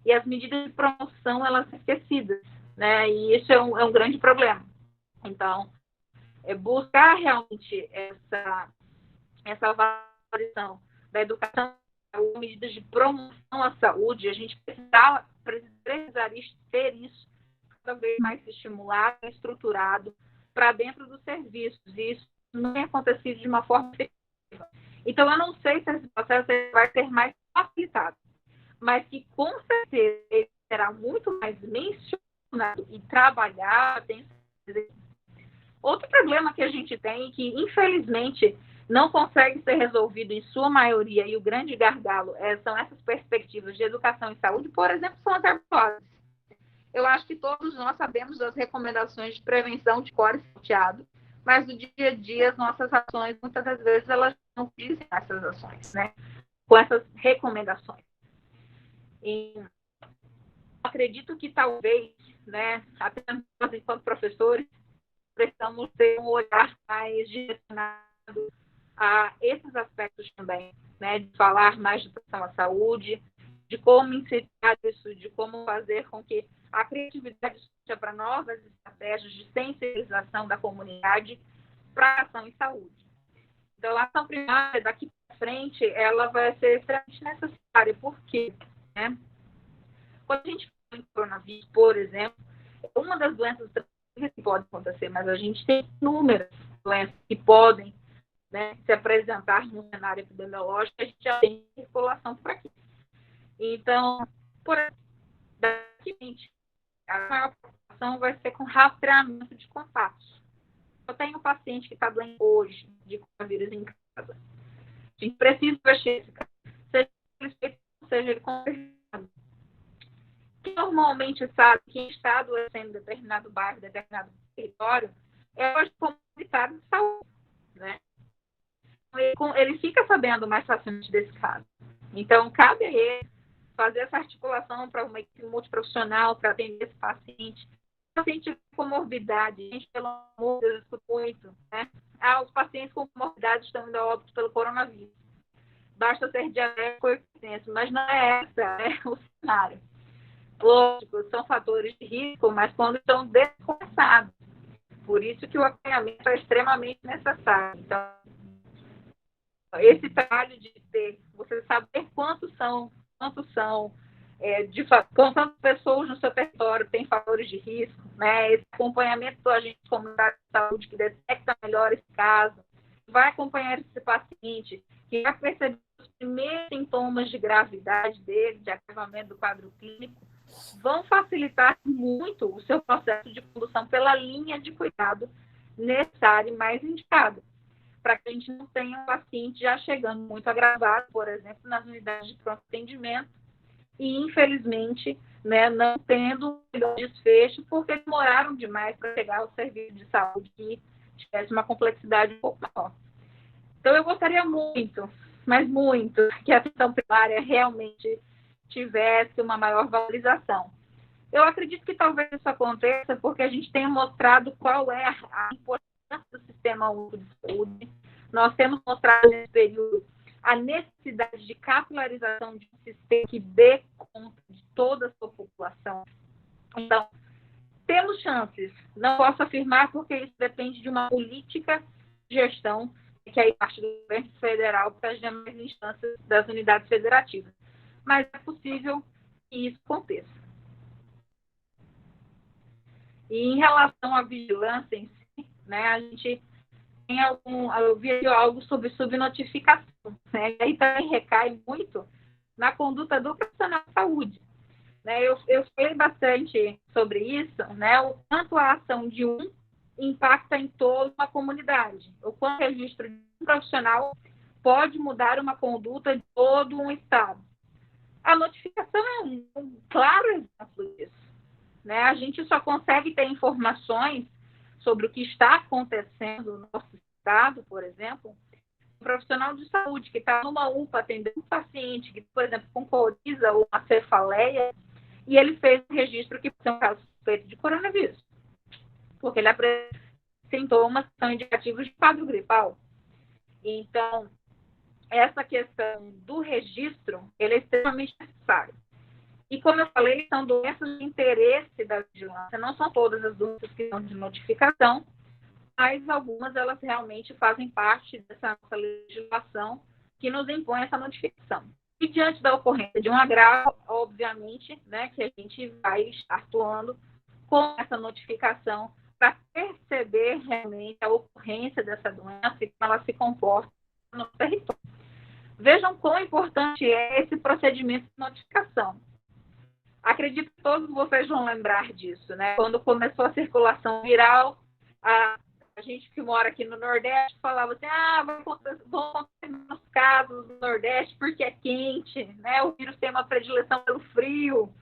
e as medidas de promoção elas são esquecidas, né? E isso é um grande problema. Então, buscar realmente essa valorização da educação, medidas de promoção à saúde, a gente precisaria ter isso cada vez mais estimulado e estruturado para dentro dos serviços. E isso não tem acontecido de uma forma efetiva. Então, eu não sei se esse processo vai ser mais facilitado, mas que, com certeza, ele será muito mais mencionado e trabalhado. Outro problema que a gente tem, que, infelizmente, não consegue ser resolvido em sua maioria, e o grande gargalo são essas perspectivas de educação e saúde, por exemplo, são as herbicoses. Eu acho que todos nós sabemos das recomendações de prevenção de cólera salteado, mas no dia a dia as nossas ações, muitas das vezes, elas não dizem essas ações, né? Com essas recomendações. E acredito que talvez, né, até nós, enquanto professores, precisamos ter um olhar mais direcionado a esses aspectos também, né? De falar mais de proteção à saúde, de como incentivar isso, de como fazer com que a criatividade seja para novas estratégias de sensibilização da comunidade para a ação em saúde. Então, a ação primária, daqui para frente, ela vai ser extremamente necessária. Por quê? Né? Quando a gente fala em coronavírus, por exemplo, é uma das doenças que pode acontecer, mas a gente tem inúmeras doenças que podem, né, se apresentar no cenário epidemiológico, a gente já tem circulação por aqui. Então, por daqui, a maior preocupação vai ser com rastreamento de contatos. Eu tenho um paciente que está doente hoje de coronavírus em casa. A gente precisa investir esse caso, seja ele confirmado. Quem normalmente sabe quem está adoecendo em determinado bairro, determinado território, é hoje comunitário de saúde, né? Ele fica sabendo mais facilmente desse caso. Então, cabe a ele fazer essa articulação para uma equipe multiprofissional para atender esse paciente. Paciente com comorbidade, gente, pelo amor de Deus, eu escuto muito, né? Os pacientes com comorbidade estão indo a óbito pelo coronavírus. Basta ser diabético ou hipertenso, mas não é essa, o cenário. Lógico, são fatores de risco, mas quando estão descompensados. Por isso que o acompanhamento é extremamente necessário. Então, esse trabalho de ter, você saber quantas pessoas no seu território têm fatores de risco, né? Esse acompanhamento do agente comunitário de saúde que detecta melhor esse caso, vai acompanhar esse paciente, que vai perceber os primeiros sintomas de gravidade dele, de agravamento do quadro clínico, vão facilitar muito o seu processo de condução pela linha de cuidado necessária e mais indicada, para que a gente não tenha um paciente já chegando muito agravado, por exemplo, nas unidades de pronto atendimento, e, infelizmente, né, não tendo um desfecho, porque demoraram demais para chegar ao serviço de saúde que tivesse uma complexidade um pouco maior. Então, eu gostaria muito, mas muito, que a atenção primária realmente tivesse uma maior valorização. Eu acredito que talvez isso aconteça porque a gente tenha mostrado qual é a importância do Sistema Único de Saúde. Nós temos mostrado nesse período a necessidade de capilarização de um sistema que dê conta de toda a sua população. Então, temos chances. Não posso afirmar porque isso depende de uma política de gestão que aí parte do governo federal para as demais instâncias das unidades federativas. Mas é possível que isso aconteça. E em relação à vigilância em si, né, a gente tem eu vi algo sobre subnotificação, né, e aí também recai muito na conduta do profissional de saúde. Né, eu falei bastante sobre isso, né, o quanto a ação de um impacta em toda uma comunidade, o quanto o registro de um profissional pode mudar uma conduta de todo um estado. A notificação é um claro exemplo disso. Né? A gente só consegue ter informações sobre o que está acontecendo no nosso estado, por exemplo, um profissional de saúde que está numa UPA atendendo um paciente que, por exemplo, com coriza ou uma cefaleia, e ele fez um registro que é um caso suspeito de coronavírus, porque ele apresentou sintomas que são indicativos de quadro gripal. Então, essa questão do registro, ele é extremamente necessário. E, como eu falei, são doenças de interesse da vigilância. Não são todas as doenças que são de notificação, mas algumas elas realmente fazem parte dessa nossa legislação que nos impõe essa notificação. E diante da ocorrência de um agravo, obviamente, né, que a gente vai estar atuando com essa notificação para perceber realmente a ocorrência dessa doença e como ela se comporta no território. Vejam quão importante é esse procedimento de notificação. Acredito que todos vocês vão lembrar disso, né? Quando começou a circulação viral, a gente que mora aqui no Nordeste falava assim, vão acontecer menos casos no Nordeste porque é quente, né? O vírus tem uma predileção pelo frio.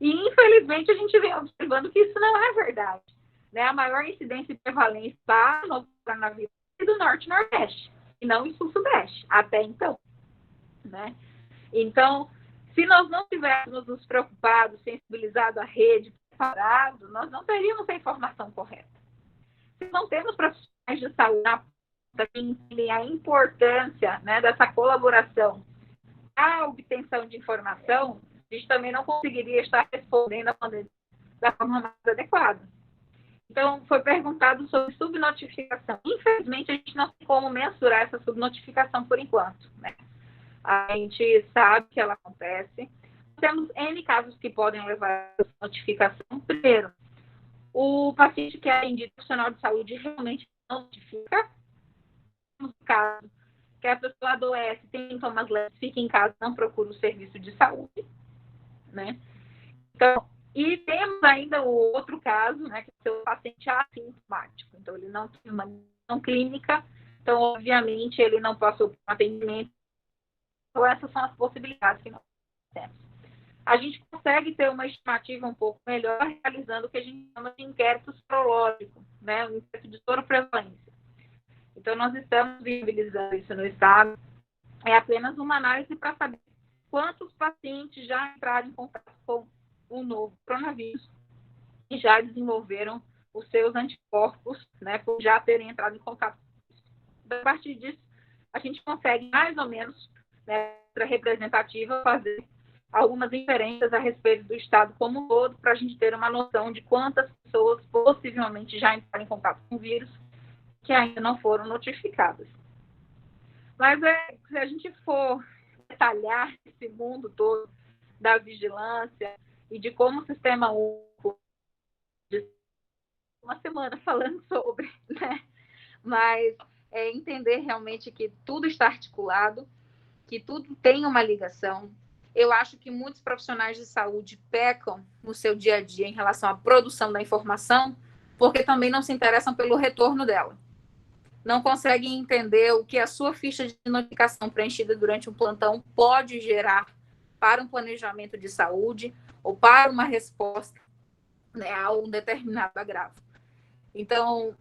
E, infelizmente, a gente vem observando que isso não é verdade. Né? A maior incidência e prevalência está no coronavírus do Norte e Nordeste, e não em Sul-Sudeste, até então. Né? Então, se nós não tivéssemos nos preocupado, sensibilizado a rede, preparado, nós não teríamos a informação correta. Se não temos profissionais de saúde na ponta que entendem a importância, né, dessa colaboração, a obtenção de informação, a gente também não conseguiria estar respondendo a pandemia da forma mais adequada. Então, foi perguntado sobre subnotificação. Infelizmente, a gente não tem como mensurar essa subnotificação por enquanto, né? A gente sabe que ela acontece. Temos N casos que podem levar a notificação. Primeiro, o paciente que é atendido profissional de saúde realmente não notifica. No caso que a pessoa adoece, tem sintomas leves, fica em casa, não procura o serviço de saúde. Né? Então, e temos ainda o outro caso, né, que é o paciente assintomático. Então, ele não tem uma condição clínica, então, obviamente, ele não passou por um atendimento. Então, essas são as possibilidades que nós temos. A gente consegue ter uma estimativa um pouco melhor realizando o que a gente chama de inquérito sorológico, né? Um inquérito de soroprevalência. Então, nós estamos viabilizando isso no estado. É apenas uma análise para saber quantos pacientes já entraram em contato com o novo coronavírus e já desenvolveram os seus anticorpos, né? Por já terem entrado em contato. A partir disso, a gente consegue mais ou menos, né, representativa, fazer algumas inferências a respeito do estado como um todo, para a gente ter uma noção de quantas pessoas possivelmente já entraram em contato com o vírus que ainda não foram notificadas. Mas se a gente for detalhar esse mundo todo da vigilância e de como o sistema único, uma semana falando sobre, né? Mas entender realmente que tudo está articulado, que tudo tem uma ligação, eu acho que muitos profissionais de saúde pecam no seu dia a dia em relação à produção da informação, porque também não se interessam pelo retorno dela. Não conseguem entender o que a sua ficha de notificação preenchida durante um plantão pode gerar para um planejamento de saúde ou para uma resposta, né, a um determinado agravo. Então,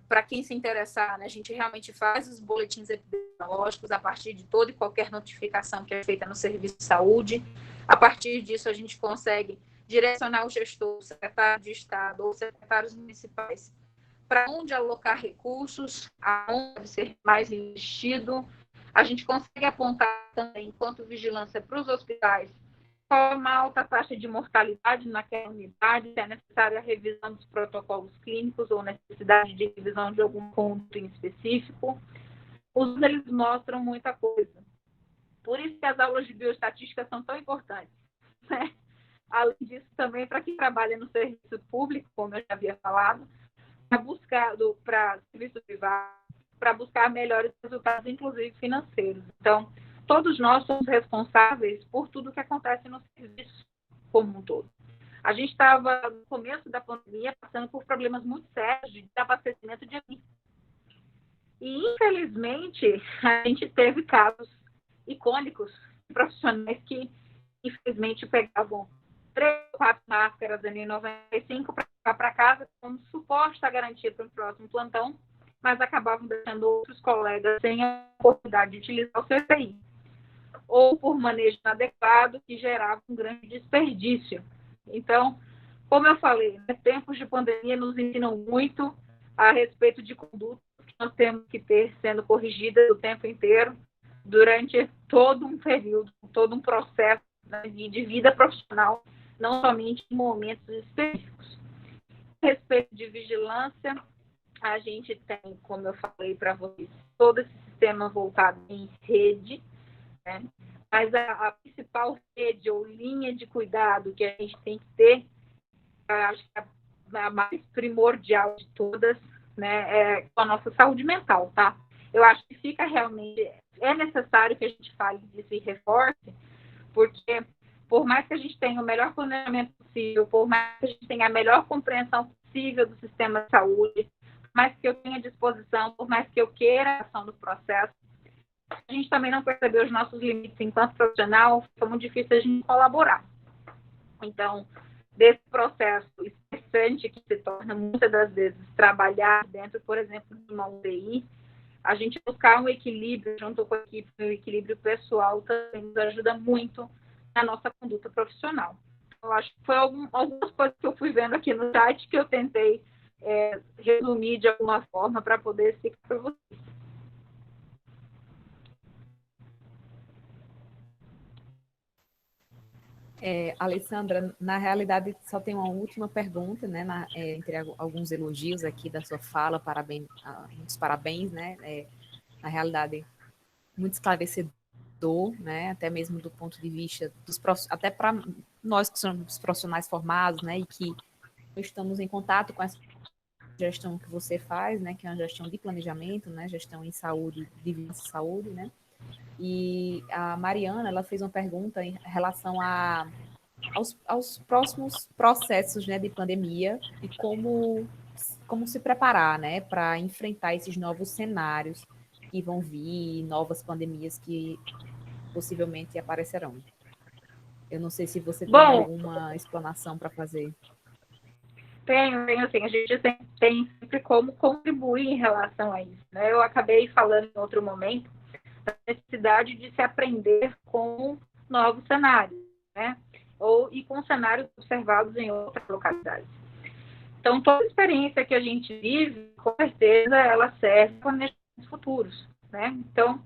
para quem se interessar, né, a gente realmente faz os boletins epidemiológicos a partir de toda e qualquer notificação que é feita no serviço de saúde. A partir disso, a gente consegue direcionar o gestor, o secretário de Estado ou secretários municipais para onde alocar recursos, aonde deve ser mais investido. A gente consegue apontar também, enquanto vigilância, para os hospitais qual uma alta taxa de mortalidade naquela unidade, se é necessária a revisão dos protocolos clínicos ou necessidade de revisão de algum ponto em específico. Os eles mostram muita coisa. Por isso que as aulas de bioestatística são tão importantes, né? Além disso, também para quem trabalha no serviço público, como eu já havia falado, para serviço privado, para buscar melhores resultados, inclusive financeiros. Então, todos nós somos responsáveis por tudo que acontece no serviço como um todo. A gente estava, no começo da pandemia, passando por problemas muito sérios de abastecimento de alimento. E, infelizmente, a gente teve casos icônicos de profissionais que, infelizmente, pegavam 3 ou 4 máscaras N95 para casa como suposta garantia para o próximo plantão, mas acabavam deixando outros colegas sem a oportunidade de utilizar o CPI, ou por manejo inadequado, que gerava um grande desperdício. Então, como eu falei, né, tempos de pandemia nos ensinam muito a respeito de condutas que nós temos que ter sendo corrigidas o tempo inteiro, durante todo um período, todo um processo, né, de vida profissional, não somente em momentos específicos. A respeito de vigilância, a gente tem, como eu falei para vocês, todo esse sistema voltado em rede, né? Mas a principal rede ou linha de cuidado que a gente tem que ter, acho que a mais primordial de todas, né, é a nossa saúde mental, tá? Eu acho que fica realmente, é necessário que a gente fale disso e reforce, porque por mais que a gente tenha o melhor planejamento possível, por mais que a gente tenha a melhor compreensão possível do sistema de saúde, por mais que eu tenha disposição, por mais que eu queira a ação do processo, a gente também não percebeu os nossos limites enquanto profissional, fica muito difícil a gente colaborar. Então, desse processo estressante que se torna, muitas das vezes, trabalhar dentro, por exemplo, de uma UTI, a gente buscar um equilíbrio junto com a equipe, um equilíbrio pessoal também nos ajuda muito na nossa conduta profissional. Eu acho que foi algumas coisas que eu fui vendo aqui no site que eu tentei resumir de alguma forma para poder explicar para vocês. Alessandra, na realidade, só tem uma última pergunta, né, entre alguns elogios aqui da sua fala, muitos parabéns, né, na realidade, muito esclarecedor, né, até mesmo do ponto de vista até para nós que somos profissionais formados, né, e que estamos em contato com essa gestão que você faz, né, que é uma gestão de planejamento, né, gestão em saúde, de saúde, né. E a Mariana, ela fez uma pergunta em relação aos próximos processos, né, de pandemia e como se preparar, né, para enfrentar esses novos cenários que vão vir, novas pandemias que possivelmente aparecerão. Eu não sei se você tem alguma explanação para fazer. Tenho, assim, a gente tem sempre como contribuir em relação a isso, né? Eu acabei falando em outro momento da necessidade de se aprender com novos cenários, né? E com cenários observados em outras localidades. Então, toda experiência que a gente vive, com certeza, ela serve para planejamentos futuros, né? Então,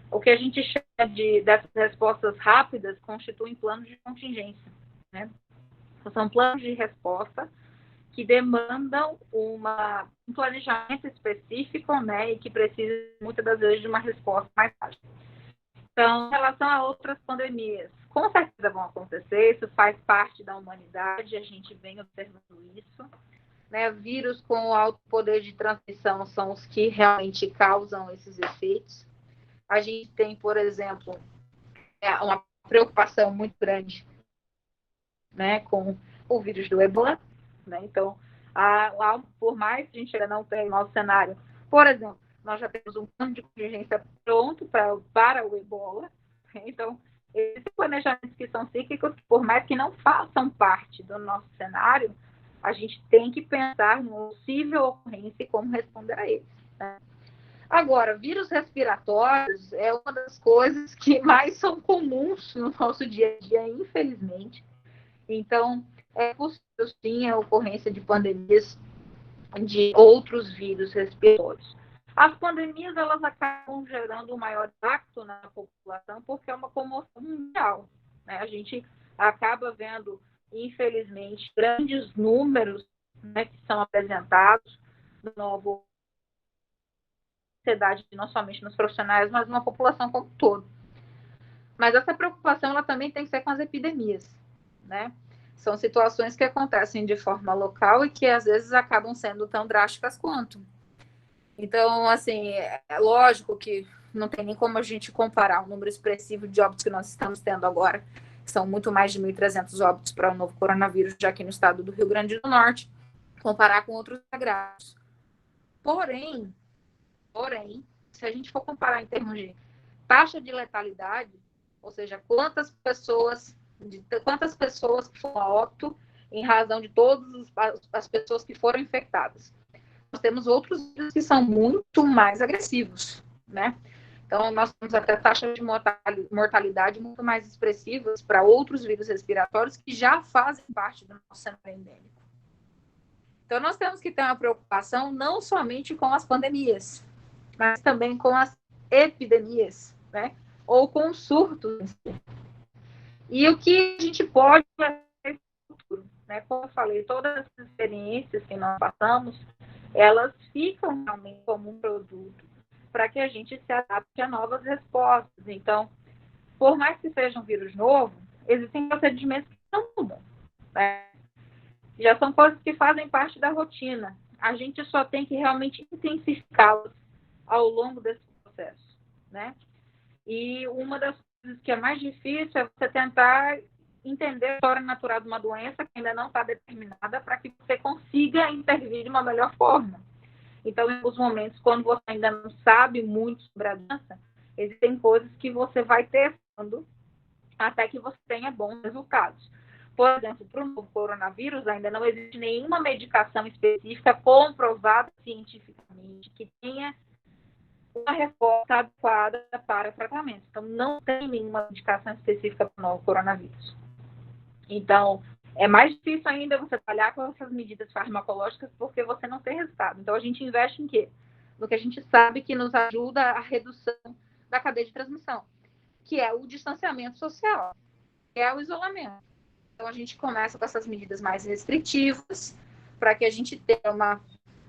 o que a gente chama dessas respostas rápidas constituem planos de contingência, né? Então, são planos de resposta que demandam um planejamento específico, né, e que precisam, muitas das vezes, de uma resposta mais ágil. Então, em relação a outras pandemias, com certeza vão acontecer, isso faz parte da humanidade, a gente vem observando isso. Né? Vírus com alto poder de transmissão são os que realmente causam esses efeitos. A gente tem, por exemplo, uma preocupação muito grande, né, com o vírus do Ebola, né? Então, lá, por mais que a gente ainda não tenha o nosso cenário, por exemplo, nós já temos um plano de contingência pronto para o Ebola. Então, esses planejamentos que são cíclicos, por mais que não façam parte do nosso cenário, a gente tem que pensar no possível ocorrência e como responder a eles, né? Agora, vírus respiratórios é uma das coisas que mais são comuns no nosso dia a dia, infelizmente. Então, é possível sim a ocorrência de pandemias de outros vírus respiratórios. As pandemias, elas acabam gerando um maior impacto na população porque é uma comoção mundial, né? A gente acaba vendo, infelizmente, grandes números, né, que são apresentados no novo sociedade, não somente nos profissionais, mas na população como um todo. Mas essa preocupação, ela também tem que ser com as epidemias, né? São situações que acontecem de forma local e que às vezes acabam sendo tão drásticas quanto. Então, assim, é lógico que não tem nem como a gente comparar o número expressivo de óbitos que nós estamos tendo agora, que são muito mais de 1.300 óbitos para o novo coronavírus, já aqui no estado do Rio Grande do Norte, comparar com outros agravos. Porém, se a gente for comparar em termos de taxa de letalidade, ou seja, quantas pessoas que foram a óbito em razão de todas as pessoas que foram infectadas. Nós temos outros vírus que são muito mais agressivos, né? Então, nós temos até taxas de mortalidade muito mais expressivas para outros vírus respiratórios que já fazem parte do nosso cenário endêmico. Então, nós temos que ter uma preocupação não somente com as pandemias, mas também com as epidemias, né? Ou com surtos. E o que a gente pode fazer no futuro, né? Como eu falei, todas as experiências que nós passamos, elas ficam realmente como um produto para que a gente se adapte a novas respostas. Então, por mais que seja um vírus novo, existem procedimentos que não mudam, né? Já são coisas que fazem parte da rotina. A gente só tem que realmente intensificá-las ao longo desse processo, né? E uma das coisas que é mais difícil é você tentar entender a história natural de uma doença que ainda não está determinada para que você consiga intervir de uma melhor forma. Então, em alguns momentos, quando você ainda não sabe muito sobre a doença, existem coisas que você vai testando até que você tenha bons resultados. Por exemplo, para o novo coronavírus, ainda não existe nenhuma medicação específica comprovada cientificamente que tenha uma resposta adequada para tratamento. Então, não tem nenhuma medicação específica para o novo coronavírus. Então, é mais difícil ainda você trabalhar com essas medidas farmacológicas porque você não tem resultado. Então, a gente investe em quê? No que a gente sabe que nos ajuda a redução da cadeia de transmissão, que é o distanciamento social, que é o isolamento. Então, a gente começa com essas medidas mais restritivas para que a gente tenha uma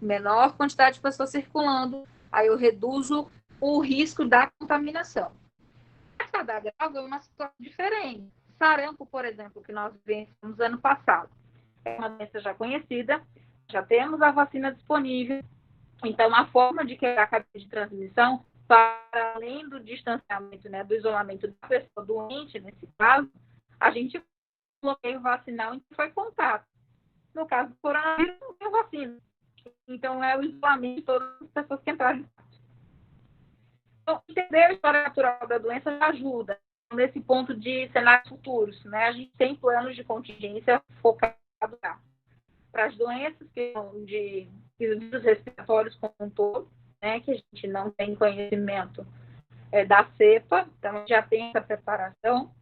menor quantidade de pessoas circulando, aí eu reduzo o risco da contaminação. Cada grau é uma situação diferente. Sarampo, por exemplo, que nós vencemos ano passado, é uma doença já conhecida, já temos a vacina disponível, então a forma de quebrar a cadeia de transmissão, para além do distanciamento, né, do isolamento da pessoa doente, nesse caso, a gente bloqueio vacinal em que foi contato. No caso do coronavírus, não tem vacina. Então, é o isolamento de todas as pessoas que entraram em contato. Então, entender a história natural da doença ajuda nesse ponto de cenários futuros, né? A gente tem planos de contingência focados para as doenças que são de vírus respiratórios como um todo, né? Que a gente não tem conhecimento da cepa, então já tem essa preparação.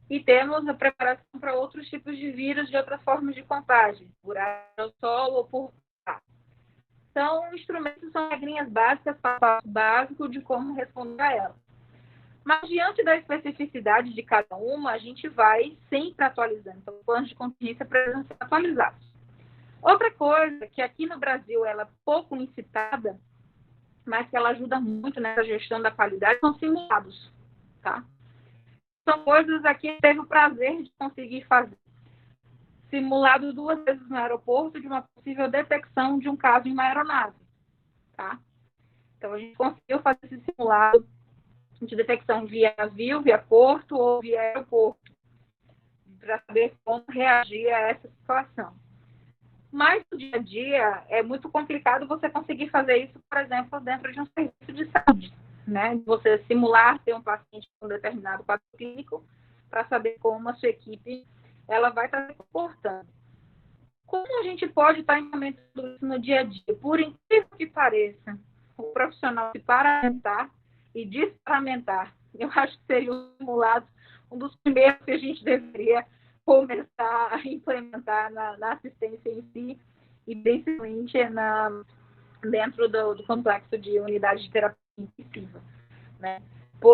E temos a preparação para outros tipos de vírus de outras formas de contágio, por aerossol ou por ar. São instrumentos, são regrinhas básicas, passo básico de como responder a elas. Mas, diante da especificidade de cada uma, a gente vai sempre atualizando. Então, os planos de contingência precisam ser atualizados. Outra coisa, que aqui no Brasil ela é pouco incitada, mas que ela ajuda muito nessa gestão da qualidade, são simulados, tá? São coisas aqui que teve o prazer de conseguir fazer. Simulado 2 vezes no aeroporto de uma possível detecção de um caso em uma aeronave, tá? Então, a gente conseguiu fazer esse simulado de detecção via navio, via porto ou via aeroporto, para saber como reagir a essa situação. Mas no dia a dia é muito complicado você conseguir fazer isso, por exemplo, dentro de um serviço de saúde, né? Você simular ter um paciente com um determinado quadro clínico para saber como a sua equipe ela vai estar se comportando. Como a gente pode estar implementando isso no dia a dia? Por incrível que pareça, o profissional se paramentar e desparamentar, eu acho que seria um dos primeiros que a gente deveria começar a implementar na assistência em si e principalmente dentro do complexo de unidade de terapia intensiva, né?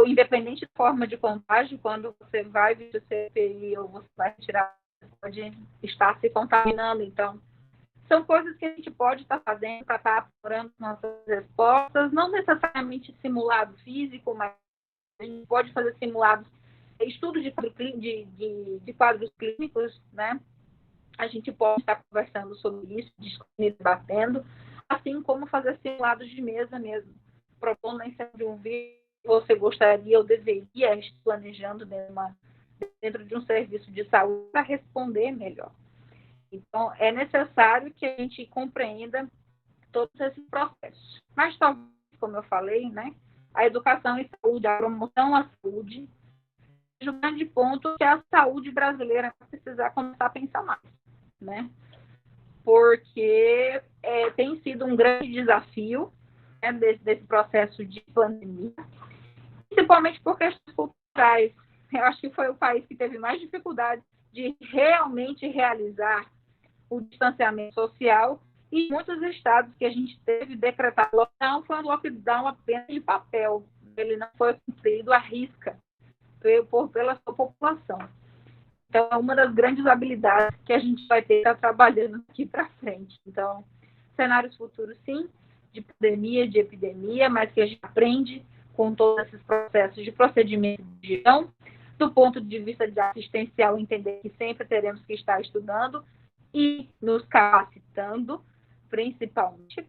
Independente da forma de contágio, quando você vai vir o CPI ou você vai tirar, você pode estar se contaminando. Então, são coisas que a gente pode estar fazendo para estar apurando nossas respostas, não necessariamente simulado físico, mas a gente pode fazer simulados, estudos de quadros clínicos, né? A gente pode estar conversando sobre isso, discutindo, debatendo, assim como fazer simulados de mesa mesmo, propondo a inserção de um vírus que você gostaria ou deveria estar planejando dentro de um serviço de saúde para responder melhor. Então, é necessário que a gente compreenda todos esses processos. Mas, talvez, como eu falei, né, a educação em saúde, a promoção à saúde, seja o grande ponto que a saúde brasileira vai precisar começar a pensar mais, né? Porque tem sido um grande desafio, né, desse processo de pandemia, principalmente por questões culturais. Eu acho que foi o país que teve mais dificuldade de realmente realizar o distanciamento social, e muitos estados que a gente teve decretado lockdown foi um lockdown apenas de papel. Ele não foi cumprido à risca pela sua população. Então, é uma das grandes habilidades que a gente vai ter que estar trabalhando aqui para frente. Então, cenários futuros, sim, de pandemia, de epidemia, mas que a gente aprende com todos esses processos de procedimento de gestão, do ponto de vista de assistencial, entender que sempre teremos que estar estudando e nos capacitando, principalmente,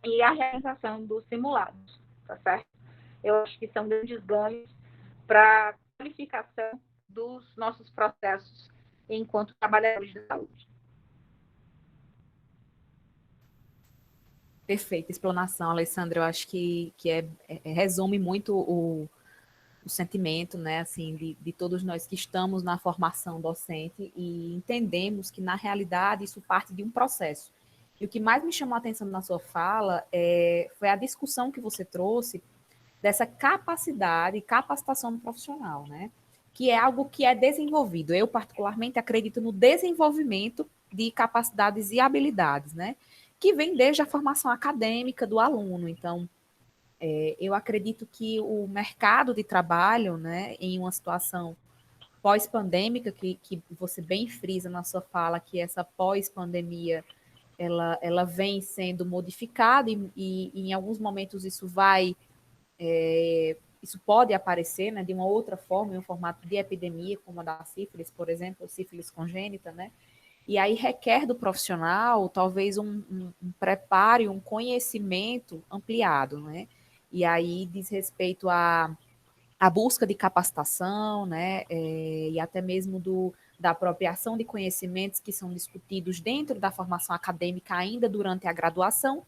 e a realização dos simulados, tá certo? Eu acho que são grandes ganhos para a qualificação dos nossos processos enquanto trabalhadores de saúde. Perfeita explanação, Alessandra. Eu acho que resume muito o sentimento, né, assim, de todos nós que estamos na formação docente e entendemos que, na realidade, isso parte de um processo. E o que mais me chamou a atenção na sua fala foi a discussão que você trouxe dessa capacidade e capacitação do profissional, né? Que é algo que é desenvolvido. Eu, particularmente, acredito no desenvolvimento de capacidades e habilidades, né? Que vem desde a formação acadêmica do aluno. Então, eu acredito que o mercado de trabalho, né, em uma situação pós-pandêmica, que você bem frisa na sua fala, que essa pós-pandemia ela vem sendo modificada e em alguns momentos isso pode aparecer, né, de uma outra forma, em um formato de epidemia, como a da sífilis, por exemplo, sífilis congênita, né? E aí requer do profissional talvez um preparo, um conhecimento ampliado, né? E aí diz respeito à busca de capacitação, né? E até mesmo da apropriação de conhecimentos que são discutidos dentro da formação acadêmica ainda durante a graduação,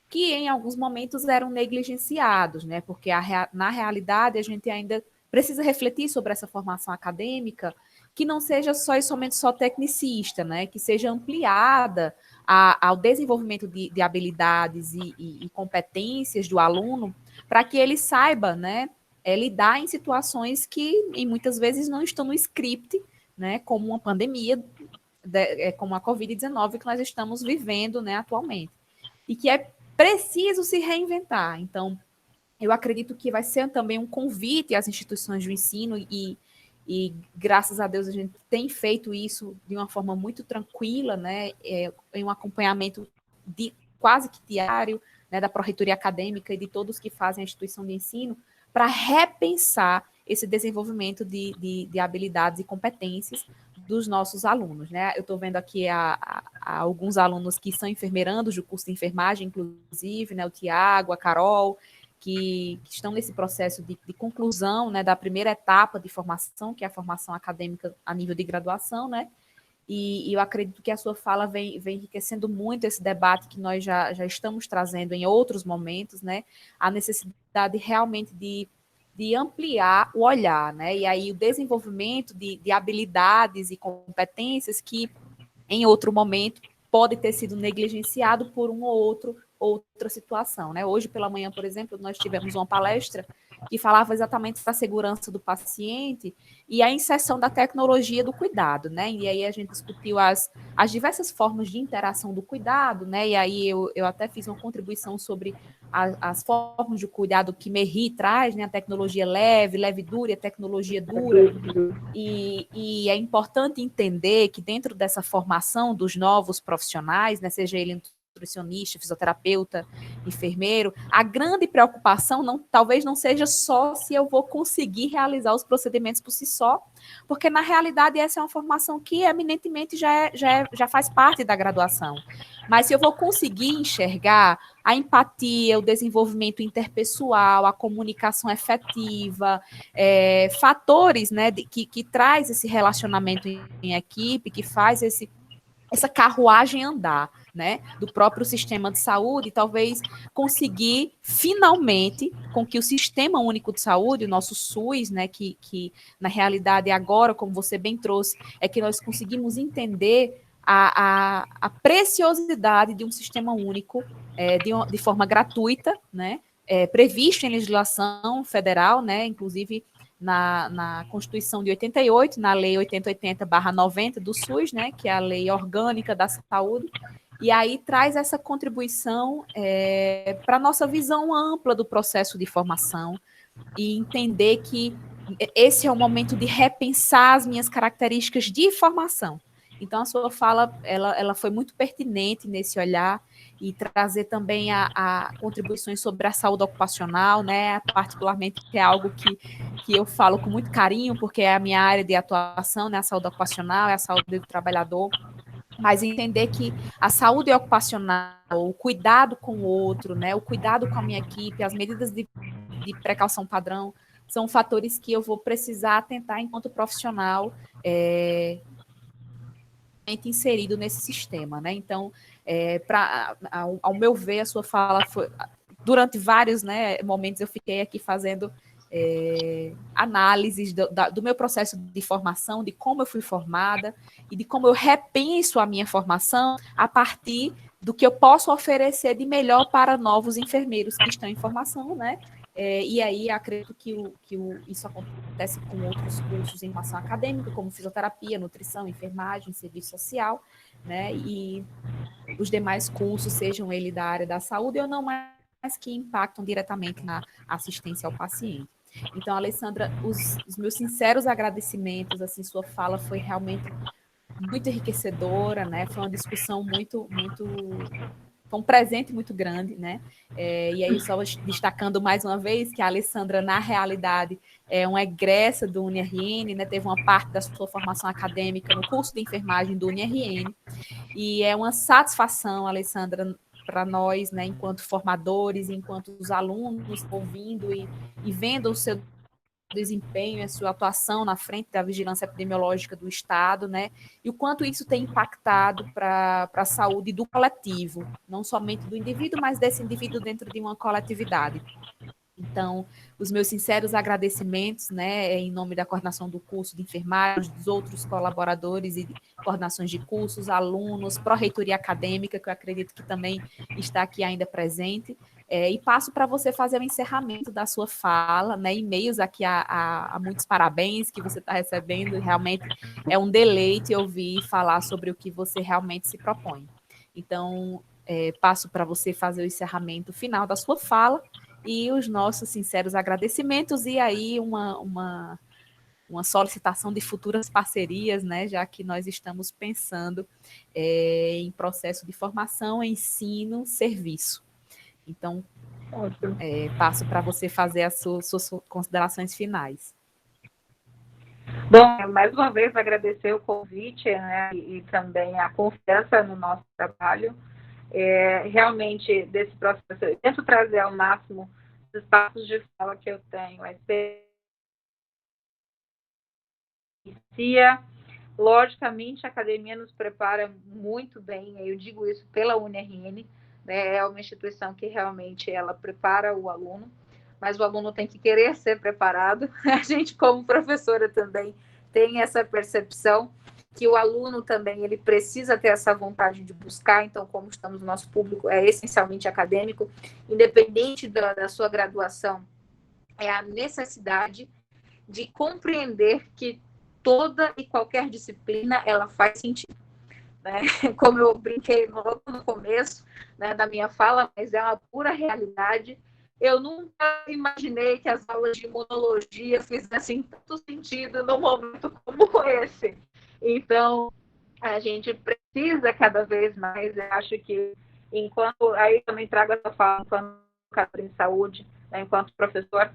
que em alguns momentos eram negligenciados, né? Porque na realidade a gente ainda precisa refletir sobre essa formação acadêmica, que não seja só e somente só tecnicista, né? Que seja ampliada ao desenvolvimento de habilidades e competências do aluno, para que ele saiba, né, lidar em situações que muitas vezes não estão no script, né? Como uma pandemia, como a Covid-19 que nós estamos vivendo, né, atualmente. E que é preciso se reinventar. Então, eu acredito que vai ser também um convite às instituições de ensino e graças a Deus a gente tem feito isso de uma forma muito tranquila, né, em um acompanhamento quase que diário, né, da Pró-Reitoria Acadêmica e de todos que fazem a instituição de ensino, para repensar esse desenvolvimento de habilidades e competências dos nossos alunos, né? Eu estou vendo aqui alguns alunos que são enfermeirandos do curso de enfermagem, inclusive, né? O Tiago, a Carol, que estão nesse processo de conclusão, né, da primeira etapa de formação, que é a formação acadêmica a nível de graduação, né? E eu acredito que a sua fala vem enriquecendo muito esse debate que nós já estamos trazendo em outros momentos, né? A necessidade realmente de ampliar o olhar, né? E aí o desenvolvimento de habilidades e competências que, em outro momento, pode ter sido negligenciado por um ou outra situação, né? Hoje pela manhã, por exemplo, nós tivemos uma palestra que falava exatamente da segurança do paciente e a inserção da tecnologia do cuidado, né? E aí a gente discutiu as diversas formas de interação do cuidado, né? E aí eu até fiz uma contribuição sobre as formas de cuidado que Merri traz, né? A tecnologia leve dura e a tecnologia dura. E é importante entender que dentro dessa formação dos novos profissionais, né, seja ele nutricionista, fisioterapeuta, enfermeiro, a grande preocupação talvez não seja só se eu vou conseguir realizar os procedimentos por si só, porque na realidade essa é uma formação que eminentemente já faz parte da graduação. Mas se eu vou conseguir enxergar a empatia, o desenvolvimento interpessoal, a comunicação efetiva, fatores, né, que traz esse relacionamento em equipe, que faz essa carruagem andar, né, do próprio sistema de saúde, talvez conseguir finalmente com que o Sistema Único de Saúde, o nosso SUS, né, que na realidade agora, como você bem trouxe, é que nós conseguimos entender a preciosidade de um sistema único de forma gratuita, né, previsto em legislação federal, né, inclusive na Constituição de 88, na Lei 8080/90 do SUS, né, que é a Lei Orgânica da Saúde, e aí traz essa contribuição para a nossa visão ampla do processo de formação e entender que esse é o momento de repensar as minhas características de formação. Então, a sua fala, ela foi muito pertinente nesse olhar e trazer também a contribuições sobre a saúde ocupacional, né? Particularmente, que é algo que eu falo com muito carinho, porque é a minha área de atuação, né? A saúde ocupacional, é a saúde do trabalhador, mas entender que a saúde ocupacional, o cuidado com o outro, né? O cuidado com a minha equipe, as medidas de precaução padrão, são fatores que eu vou precisar tentar enquanto profissional inserido nesse sistema, né? Então, ao meu ver, a sua fala foi, durante vários, né, momentos eu fiquei aqui fazendo análises do meu processo de formação, de como eu fui formada e de como eu repenso a minha formação a partir do que eu posso oferecer de melhor para novos enfermeiros que estão em formação, né? E aí acredito que isso acontece com outros cursos em formação acadêmica, como fisioterapia, nutrição, enfermagem, serviço social, né? E os demais cursos, sejam eles da área da saúde ou não, mas que impactam diretamente na assistência ao paciente. Então, Alessandra, os meus sinceros agradecimentos, assim, sua fala foi realmente muito enriquecedora, né? Foi uma discussão foi um presente muito grande, né? E aí, só destacando mais uma vez que a Alessandra, na realidade, é uma egressa do UniRN, né? Teve uma parte da sua formação acadêmica no curso de enfermagem do UniRN, e é uma satisfação, Alessandra, para nós, né, enquanto formadores, enquanto os alunos ouvindo e vendo o seu desempenho, a sua atuação na frente da vigilância epidemiológica do Estado, né, e o quanto isso tem impactado para a saúde do coletivo, não somente do indivíduo, mas desse indivíduo dentro de uma coletividade. Então, os meus sinceros agradecimentos, né, em nome da coordenação do curso de enfermagem, dos outros colaboradores e coordenações de cursos, alunos, pró-reitoria acadêmica, que eu acredito que também está aqui ainda presente, e passo para você fazer o encerramento da sua fala, né, e-mails aqui a muitos parabéns que você está recebendo, realmente é um deleite ouvir falar sobre o que você realmente se propõe. Então, passo para você fazer o encerramento final da sua fala, e os nossos sinceros agradecimentos, e aí uma solicitação de futuras parcerias, né, já que nós estamos pensando em processo de formação, ensino, serviço. Então, passo para você fazer as suas considerações finais. Bom, mais uma vez agradecer o convite, né, e também a confiança no nosso trabalho. Realmente, desse processo, eu tento trazer ao máximo espaços de fala que eu tenho, a experiência. Logicamente, a academia nos prepara muito bem, eu digo isso pela UniRN, né? É uma instituição que realmente ela prepara o aluno, mas o aluno tem que querer ser preparado. A gente, como professora, também tem essa percepção que o aluno também ele precisa ter essa vontade de buscar. Então, como estamos no nosso público, é essencialmente acadêmico, independente da sua graduação, é a necessidade de compreender que toda e qualquer disciplina ela faz sentido, né? Como eu brinquei logo no começo, né, da minha fala, mas é uma pura realidade. Eu nunca imaginei que as aulas de imunologia fizessem tanto sentido num momento como esse. Então, a gente precisa cada vez mais, eu acho que enquanto, aí também trago essa fala enquanto educador em saúde, né, enquanto professor,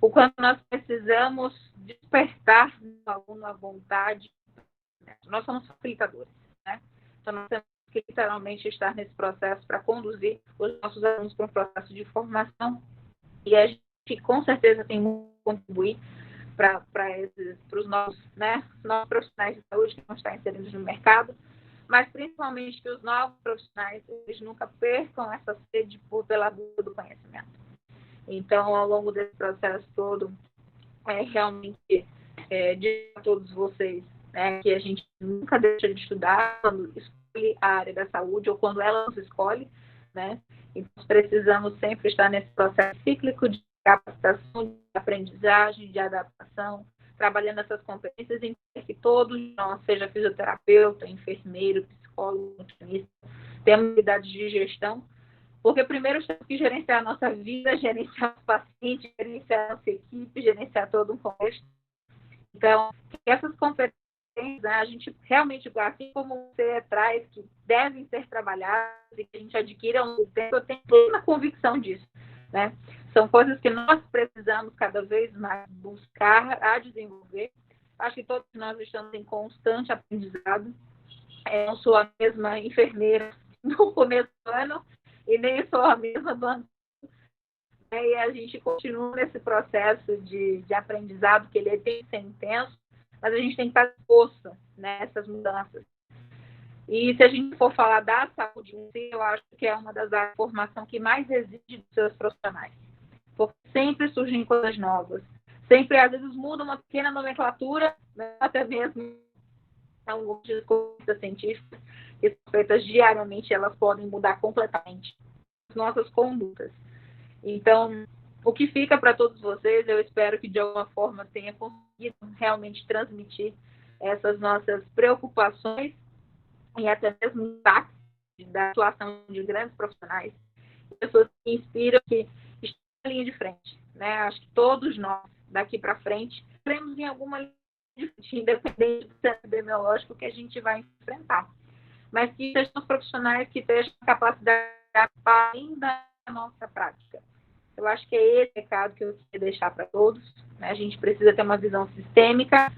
o quanto nós precisamos despertar no aluno a vontade. Nós somos facilitadores, né? Então, nós temos que literalmente estar nesse processo para conduzir os nossos alunos para um processo de formação. E a gente, com certeza, tem muito a contribuir para os nossos, né, novos profissionais de saúde que vão estar inseridos no mercado, mas principalmente que os novos profissionais eles nunca percam essa sede pela busca do conhecimento. Então, ao longo desse processo todo, realmente digo a todos vocês, né, que a gente nunca deixa de estudar quando escolhe a área da saúde ou quando ela nos escolhe, né? Então, precisamos sempre estar nesse processo cíclico de capacitação, de aprendizagem, de adaptação, trabalhando essas competências em que todos nós, seja fisioterapeuta, enfermeiro, psicólogo, nutricionista, temos habilidades de gestão, porque primeiro temos que gerenciar a nossa vida, gerenciar os pacientes, gerenciar a nossa equipe, gerenciar todo um contexto. Então, essas competências, né, a gente realmente, assim como você traz, que devem ser trabalhadas e que a gente adquire ao longo do tempo, eu tenho plena convicção disso, né? São coisas que nós precisamos cada vez mais buscar a desenvolver. Acho que todos nós estamos em constante aprendizado. Eu não sou a mesma enfermeira no começo do ano, e nem sou a mesma do ano. E a gente continua nesse processo de aprendizado, que ele tem que ser intenso, mas a gente tem que estar disposto nessas mudanças. E se a gente for falar da saúde em si, eu acho que é uma das áreas de formação que mais exige dos seus profissionais. Porque sempre surgem coisas novas. Sempre, às vezes, muda uma pequena nomenclatura, né? Até mesmo algumas descobertas científicas que são feitas diariamente, elas podem mudar completamente as nossas condutas. Então, o que fica para todos vocês, eu espero que de alguma forma tenha conseguido realmente transmitir essas nossas preocupações e até mesmo impactos da atuação de grandes profissionais, pessoas que inspiram, que estão na linha de frente, né? Acho que todos nós, daqui para frente, teremos em alguma linha de frente, independente do centro epidemiológico que a gente vai enfrentar. Mas que sejam os profissionais que tenham capacidade de atuar ainda na nossa prática. Eu acho que é esse recado que eu queria deixar para todos, né? A gente precisa ter uma visão sistêmica,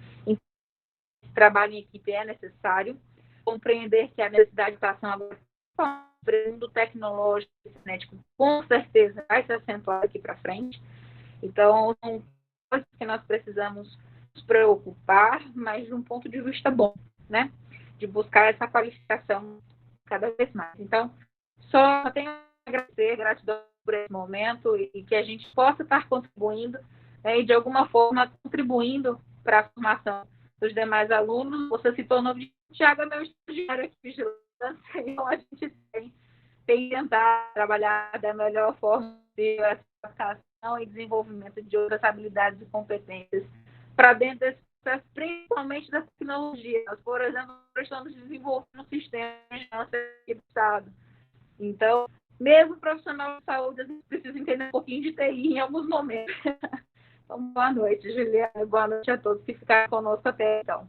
trabalho em equipe é necessário, compreender que a necessidade de ação agora, o mundo tecnológico e cinético, com certeza vai se acentuar aqui para frente. Então, são coisas que nós precisamos nos preocupar, mas de um ponto de vista bom, né? De buscar essa qualificação cada vez mais. Então, só tenho a agradecer, gratidão por esse momento e que a gente possa estar contribuindo, né, e de alguma forma contribuindo para a formação dos demais alunos. Você citou o nome de Tiago, é meu estagiário aqui de vigilância, então a gente tem que tentar trabalhar da melhor forma possível essa educação e desenvolvimento de outras habilidades e competências para dentro desse processo, principalmente da tecnologia. Nós, por exemplo, estamos desenvolvendo um sistema de nossa equipe do Estado. Então, mesmo profissional de saúde, a gente precisa entender um pouquinho de TI em alguns momentos. Então, boa noite, Juliana. Boa noite a todos que ficaram conosco até então.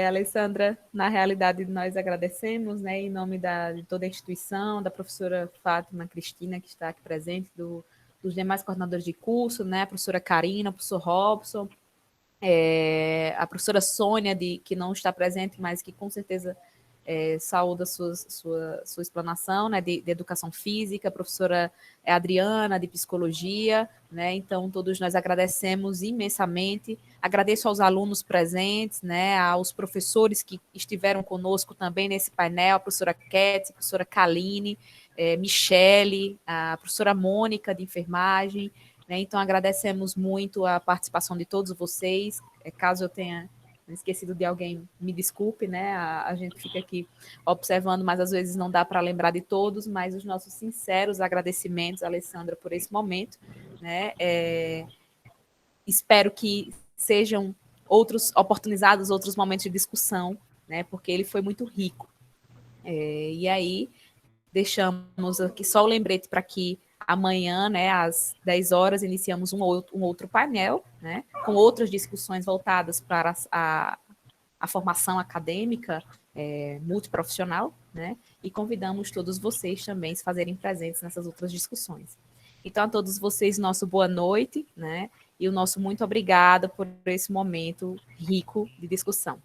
Alessandra, na realidade, nós agradecemos, né, em nome de toda a instituição, da professora Fátima Cristina, que está aqui presente, dos demais coordenadores de curso, né, a professora Karina, o professor Robson, a professora Sônia, que não está presente, mas que com certeza saúdo a sua explanação, né, de educação física, a professora Adriana, de psicologia, né, então todos nós agradecemos imensamente, agradeço aos alunos presentes, né, aos professores que estiveram conosco também nesse painel, a professora Ketty, a professora Kaline, Michele, a professora Mônica, de enfermagem, né, então agradecemos muito a participação de todos vocês, caso eu tenha esquecido de alguém, me desculpe, né? A gente fica aqui observando, mas às vezes não dá para lembrar de todos, mas os nossos sinceros agradecimentos, Alessandra, por esse momento, né? Espero que sejam oportunizados outros momentos de discussão, né? Porque ele foi muito rico. E aí, deixamos aqui só o lembrete para que amanhã, né, às 10 horas, iniciamos um outro painel, né, com outras discussões voltadas para a formação acadêmica multiprofissional, né, e convidamos todos vocês também a se fazerem presentes nessas outras discussões. Então, a todos vocês, nosso boa noite, né, e o nosso muito obrigada por esse momento rico de discussão.